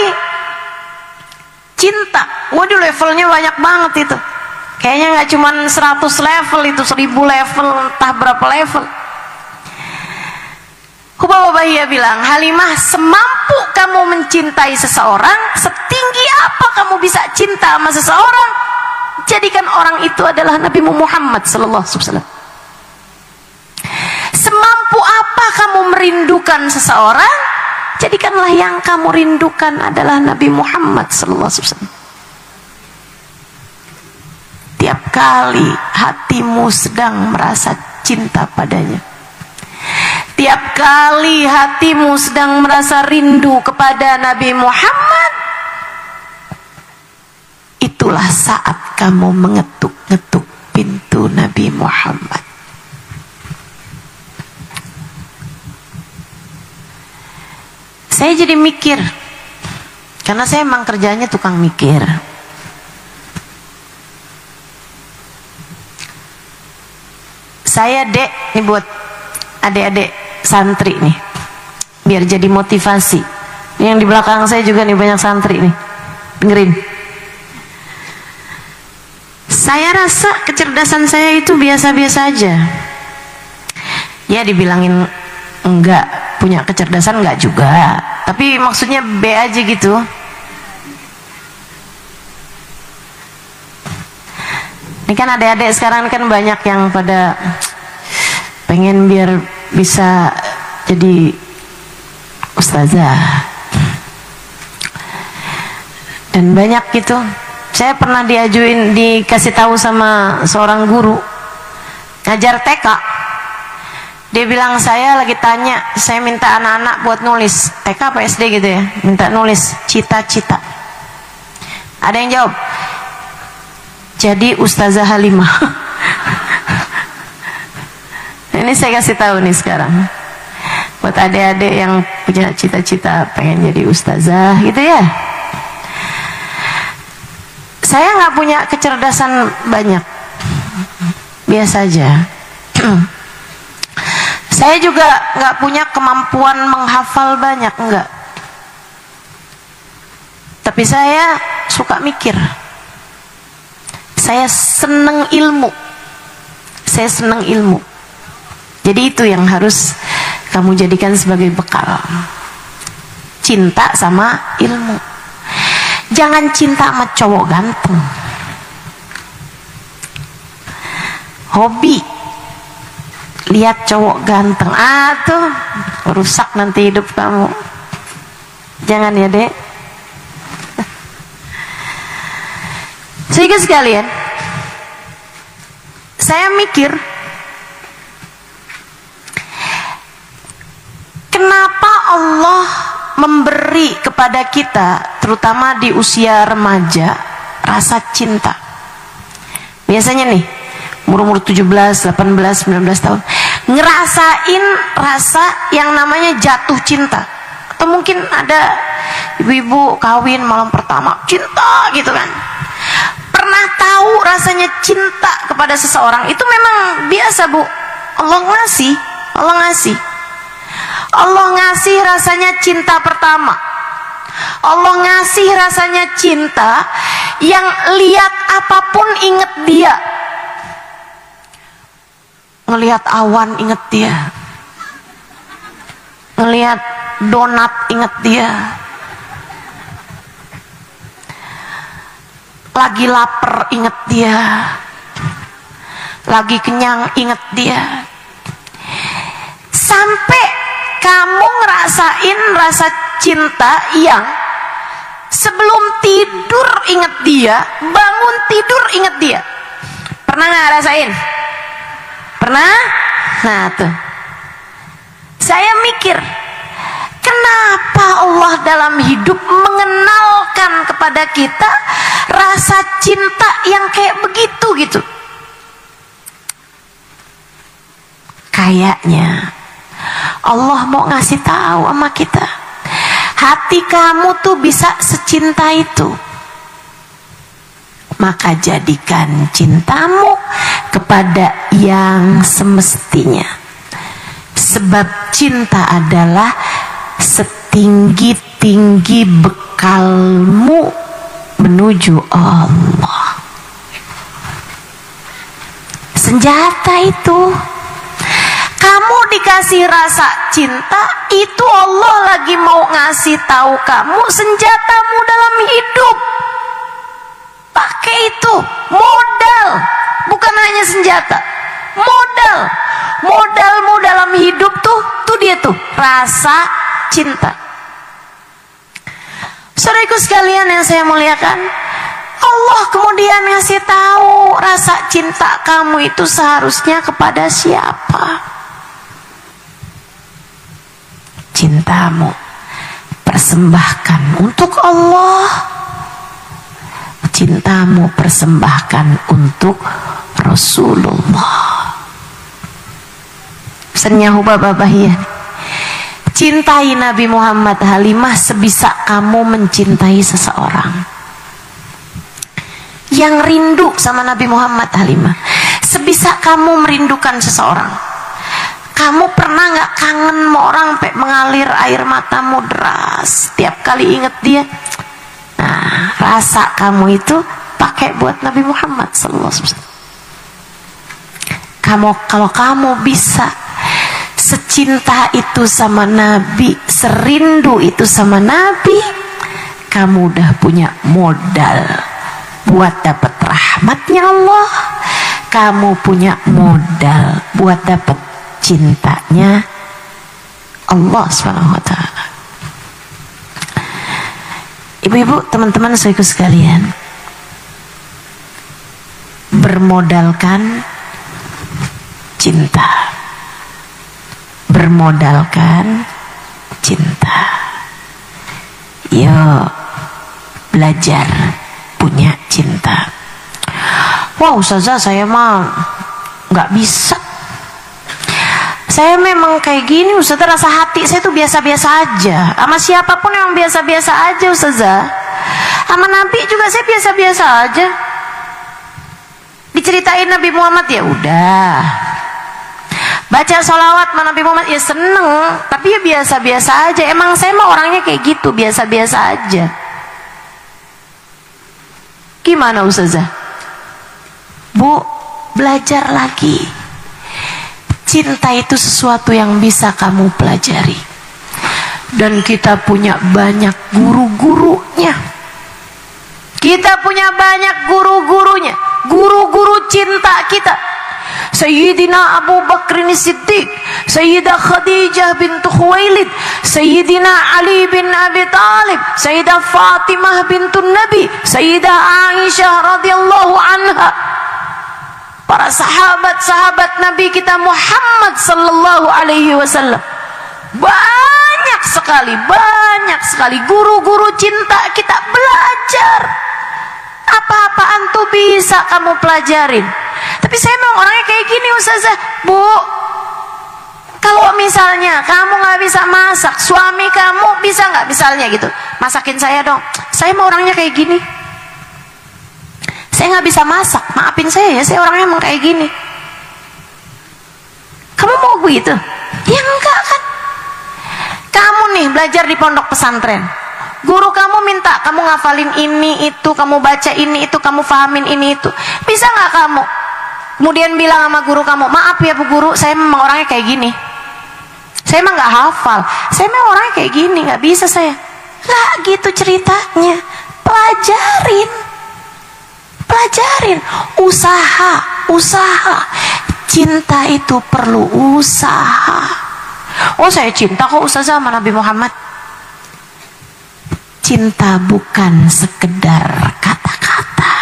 cinta, waduh levelnya banyak banget itu. Kayaknya nggak cuma 100 level, itu 1000 level, entah berapa level. Hubabah Bahia bilang, Halimah, semampu kamu mencintai seseorang, setinggi apa kamu bisa cinta sama seseorang, jadikan orang itu adalah Nabi Muhammad sallallahu alaihi wasallam. Semampu apa kamu merindukan seseorang, jadikanlah yang kamu rindukan adalah Nabi Muhammad sallallahu alaihi wasallam. Tiap kali hatimu sedang merasa cinta padanya, tiap kali hatimu sedang merasa rindu kepada Nabi Muhammad, itulah saat kamu mengetuk-ngetuk pintu Nabi Muhammad. Saya jadi mikir, karena saya emang kerjanya tukang mikir. Saya Dek, ini buat adik-adik santri nih, biar jadi motivasi. Ini yang di belakang saya juga nih banyak santri nih, dengerin. Saya rasa kecerdasan saya itu biasa-biasa aja. Ya dibilangin enggak punya kecerdasan enggak juga, tapi maksudnya B aja gitu. Ini kan adik-adik sekarang kan banyak yang pada pengen biar bisa jadi ustazah. Dan banyak gitu. Saya pernah dikasih tahu sama seorang guru ngajar TK. Dia bilang, saya lagi tanya, saya minta anak-anak buat nulis TK apa SD gitu ya, minta nulis cita-cita. Ada yang jawab, jadi Ustazah Halimah. Ini saya kasih tahu nih sekarang buat adik-adik yang punya cita-cita pengen jadi ustazah gitu ya. Saya nggak punya kecerdasan banyak, biasa aja. Saya juga nggak punya kemampuan menghafal banyak, enggak. Tapi saya suka mikir. Saya seneng ilmu. Saya seneng ilmu. Jadi itu yang harus kamu jadikan sebagai bekal. Cinta sama ilmu. Jangan cinta sama cowok ganteng. Hobi lihat cowok ganteng, tuh rusak nanti hidup kamu. Jangan ya, Dek. Sehingga sekalian, saya mikir, kenapa Allah memberi kepada kita, terutama di usia remaja, rasa cinta. Biasanya nih, umur 17, 18, 19 tahun, ngerasain rasa yang namanya jatuh cinta. Atau mungkin ada ibu-ibu kawin malam pertama, cinta gitu kan. Pernah tahu rasanya cinta kepada seseorang, itu memang biasa, Bu. Allah ngasih. Allah ngasih rasanya cinta pertama. Allah ngasih rasanya cinta yang lihat apapun inget dia. Ngelihat awan inget dia. Ngelihat donat inget dia. Lagi lapar inget dia. Lagi kenyang inget dia. Sampai kamu ngerasain rasa cinta yang sebelum tidur inget dia, bangun tidur inget dia. Pernah nggak rasain? Pernah? Nah tuh, saya mikir, kenapa Allah dalam hidup mengenalkan kepada kita rasa cinta yang kayak begitu gitu? Kayaknya Allah mau ngasih tahu sama kita, hati kamu tuh bisa secinta itu. Maka jadikan cintamu kepada yang semestinya. Sebab cinta adalah setinggi-tinggi bekalmu menuju Allah. Senjata itu. Kamu dikasih rasa cinta, itu Allah lagi mau ngasih tahu kamu senjatamu dalam hidup. Pakai itu, modal, bukan hanya senjata, modal. Modalmu dalam hidup tuh dia tuh, rasa cinta. Saudaraku sekalian yang saya muliakan, Allah kemudian ngasih tahu rasa cinta kamu itu seharusnya kepada siapa? Cintamu persembahkan untuk Allah. Cintamu persembahkan untuk Rasulullah. Pesannya Hubababahiyah, cintai Nabi Muhammad Halimah sebisa kamu mencintai seseorang. Yang rindu sama Nabi Muhammad Halimah, sebisa kamu merindukan seseorang. Kamu pernah nggak kangen sama orang sampai mengalir air matamu deras setiap kali inget dia? Nah, rasa kamu itu pakai buat Nabi Muhammad SAW. Kalau kamu bisa secinta itu sama Nabi, serindu itu sama Nabi, kamu udah punya modal buat dapat rahmatnya Allah, kamu punya modal buat dapat cintanya Allah SWT. Ibu-ibu, teman-teman saudaraku sekalian, bermodalkan cinta, bermodalkan cinta. Yuk belajar punya cinta. Wah Ustazah, saya mah nggak bisa. Saya memang kayak gini Ustazah, rasa hati saya tuh biasa-biasa aja. Sama siapapun yang biasa-biasa aja Ustazah. Sama Nabi juga saya biasa-biasa aja. Diceritain Nabi Muhammad ya udah. Baca sholawat sama Nabi Muhammad ya seneng, tapi ya biasa-biasa aja. Emang saya mah orangnya kayak gitu, biasa-biasa aja. Gimana Ustazah? Bu, belajar lagi. Cinta itu sesuatu yang bisa kamu pelajari. Dan kita punya banyak guru-gurunya. Kita punya banyak guru-gurunya. Guru-guru cinta kita. Sayyidina Abu Bakr Siddiq, Sayyidah Khadijah bintu Khuwailid, Sayyidina Ali bin Abi Talib, Sayyidah Fatimah bintu Nabi, Sayyidah Aisyah radhiyallahu anha. Para sahabat-sahabat Nabi kita Muhammad sallallahu alaihi wasallam. Banyak sekali guru-guru cinta kita belajar. Apa-apaan tuh bisa kamu pelajarin. Tapi saya memang orangnya kayak gini Ustazah. Bu, kalau misalnya kamu gak bisa masak, suami kamu bisa gak misalnya gitu, masakin saya dong. Saya mau orangnya kayak gini. Saya gak bisa masak, maafin saya ya, saya orangnya emang kayak gini. Kamu mau begitu? Ya enggak kan. Kamu nih belajar di pondok pesantren, guru kamu minta kamu ngafalin ini itu, kamu baca ini itu, kamu fahamin ini itu. Bisa gak kamu kemudian bilang sama guru kamu, maaf ya Bu Guru, saya memang orangnya kayak gini, saya emang gak hafal, saya memang orangnya kayak gini, gak bisa saya. Lah gitu ceritanya. Pelajarin, usaha. Cinta itu perlu usaha. Oh saya cinta kok Ustazah sama Nabi Muhammad. Cinta bukan sekedar kata-kata.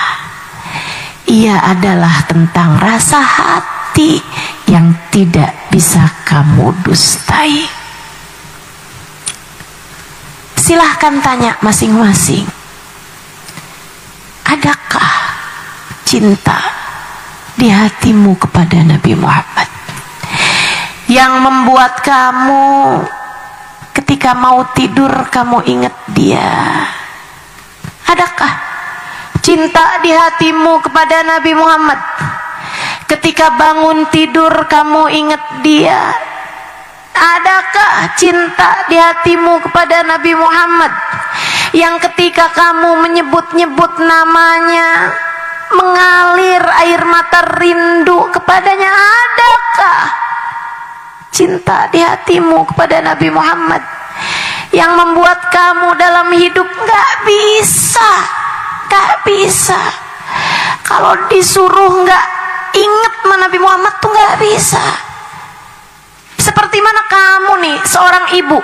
Ia adalah tentang rasa hati yang tidak bisa kamu dustai. Silahkan tanya masing-masing. Adakah cinta di hatimu kepada Nabi Muhammad yang membuat kamu ketika mau tidur kamu ingat dia? Adakah cinta di hatimu kepada Nabi Muhammad ketika bangun tidur kamu ingat dia? Adakah cinta di hatimu kepada Nabi Muhammad yang ketika kamu menyebut-nyebut namanya mengalir air mata rindu kepadanya? Adakah cinta di hatimu kepada Nabi Muhammad yang membuat kamu dalam hidup gak bisa kalau disuruh gak inget sama Nabi Muhammad tuh gak bisa. Seperti mana kamu nih seorang ibu,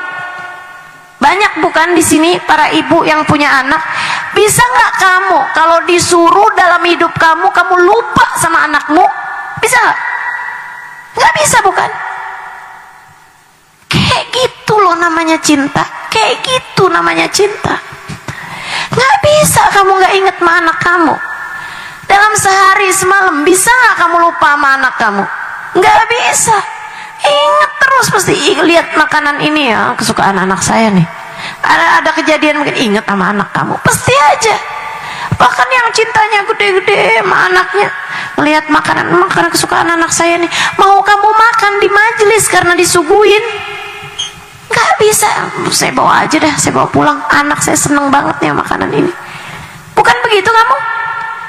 banyak bukan di sini para ibu yang punya anak, bisa nggak kamu kalau disuruh dalam hidup kamu lupa sama anakmu? Bisa nggak? Nggak bisa bukan? Kayak gitu loh namanya cinta. Kayak gitu namanya cinta. Nggak bisa kamu nggak inget sama anak kamu. Dalam sehari semalam bisa nggak kamu lupa sama anak kamu? Nggak bisa. Ingat terus, pasti lihat makanan ini ya, kesukaan anak saya nih. Ada kejadian mungkin ingat sama anak kamu, pasti aja. Bahkan yang cintanya gede-gede sama anaknya, melihat makanan kesukaan anak saya nih, mau kamu makan di majelis karena disuguhin, nggak bisa. Saya bawa aja dah, saya bawa pulang. Anak saya seneng banget nih makanan ini. Bukan begitu kamu?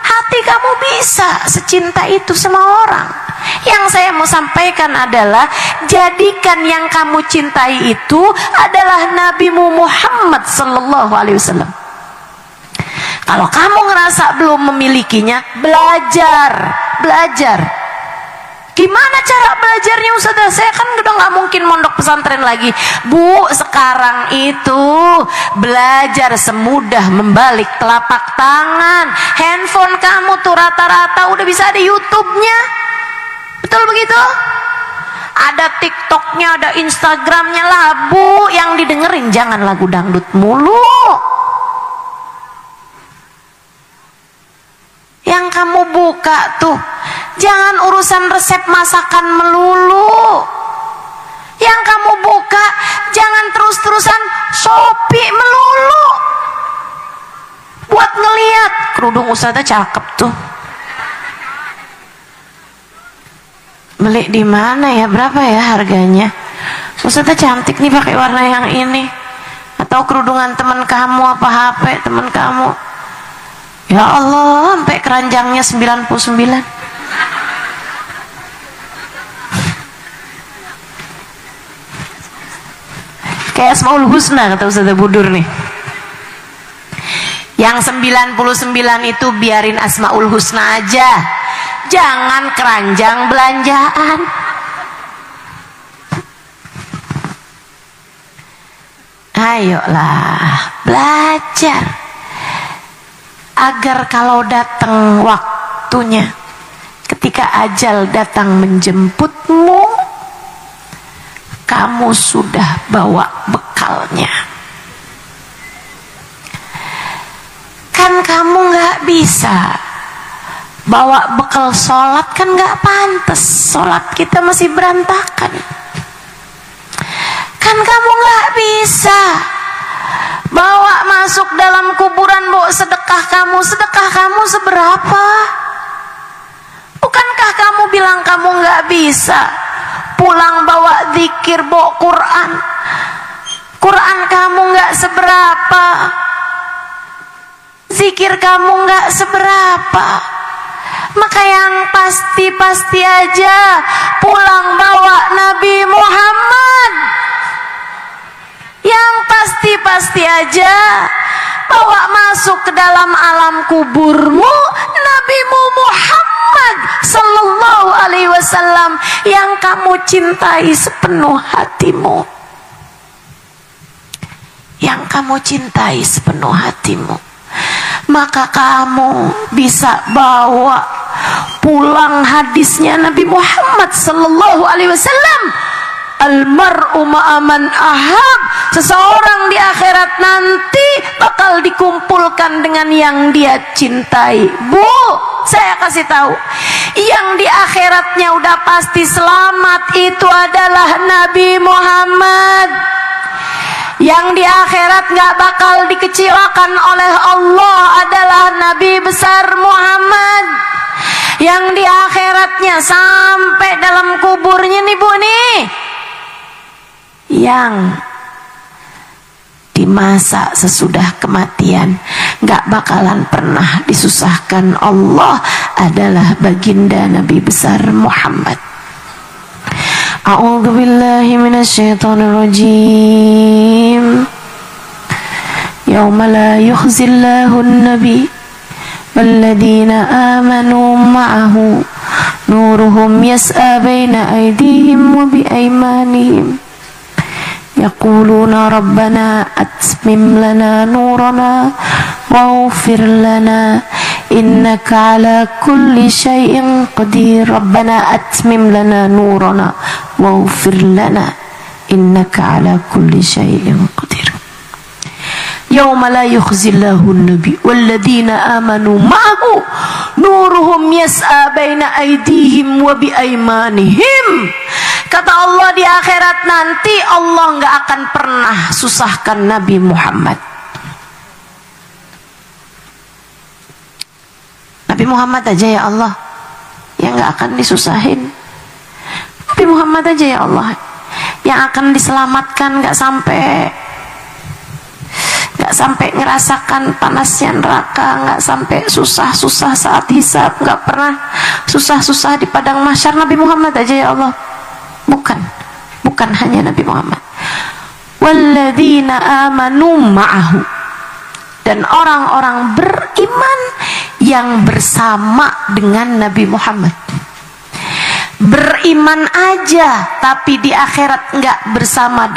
Hati kamu bisa secinta itu sama orang. Yang saya mau sampaikan adalah, jadikan yang kamu cintai itu adalah Nabi Muhammad sallallahu alaihi wasallam. Kalau kamu ngerasa belum memilikinya, belajar. Gimana cara belajarnya Ustazah? Saya kan udah nggak mungkin mondok pesantren lagi. Bu, sekarang itu belajar semudah membalik telapak tangan. Handphone kamu tuh rata-rata udah bisa ada YouTube-nya. Betul begitu? Ada TikTok-nya, ada Instagram-nya lah, Bu. Yang didengerin jangan lagu dangdut mulu. Yang kamu buka tuh jangan urusan resep masakan melulu. Yang kamu buka jangan terus-terusan Shopee melulu. Buat ngeliat kerudung Ustazah cakep tuh. Beli di mana ya? Berapa ya harganya? Ustazah cantik nih pakai warna yang ini. Atau kerudungan teman kamu apa HP teman kamu? Ya Allah, sampai keranjangnya 99. Kayak Asmaul Husna kata Ustazah Budur nih. Yang 99 itu biarin Asmaul Husna aja. Jangan keranjang belanjaan. Ayolah, belajar. Agar kalau datang waktunya, ketika ajal datang menjemputmu, kamu sudah bawa bekalnya. Kan kamu gak bisa bawa bekal sholat, kan gak pantas. Sholat kita masih berantakan. Kan kamu gak bisa bawa masuk dalam kuburan, bawa sedekah kamu seberapa? Bukankah kamu bilang kamu nggak bisa pulang bawa zikir, bawa Quran kamu nggak seberapa, zikir kamu nggak seberapa. Maka yang pasti aja pulang bawa Nabi Muhammad. Yang pasti aja bawa masuk ke dalam alam kuburmu Nabimu Muhammad sallallahu alaihi wasallam yang kamu cintai sepenuh hatimu. Yang kamu cintai sepenuh hatimu. Maka kamu bisa bawa pulang hadisnya Nabi Muhammad sallallahu alaihi wasallam. Almar'u ma'aman ahab. Seseorang di akhirat nanti bakal dikumpulkan dengan yang dia cintai. Bu, saya kasih tahu, yang di akhiratnya udah pasti selamat itu adalah Nabi Muhammad. Yang di akhirat gak bakal dikecewakan oleh Allah adalah Nabi besar Muhammad. Yang di akhiratnya sampai dalam kuburnya nih Bu nih, yang di masa sesudah kematian gak bakalan pernah disusahkan Allah adalah baginda Nabi besar Muhammad. A'udzu billahi minasyaitonir rajim. Yauma la yukhzillahu an-nabi walladzina amanu ma'ahu nuruhum yas'a baina aydihim wa bi aymanihim yaquluna rabbana atmim lana nurana waghfir lana innaka ala kulli syai'in qadir. Rabbana atmim lana nurana waghfir lana innaka ala kulli syai'in qadir. Yauma la yukhzillahu an-nabi walladzina amanu ma'ahu nuruhum yas'a baina aydihim wa bi aymanihim. Kata Allah, di akhirat nanti Allah nggak akan pernah susahkan Nabi Muhammad. Nabi Muhammad aja ya Allah yang nggak akan disusahin. Nabi Muhammad aja ya Allah yang akan diselamatkan, nggak sampai ngerasakan panasnya neraka, nggak sampai susah-susah saat hisab, nggak pernah susah-susah di padang mahsyar. Nabi Muhammad aja ya Allah. Bukan hanya Nabi Muhammad. Walladzina amanu ma'ahu. dan orang-orang beriman yang bersama dengan Nabi Muhammad. Beriman aja tapi di akhirat enggak bersama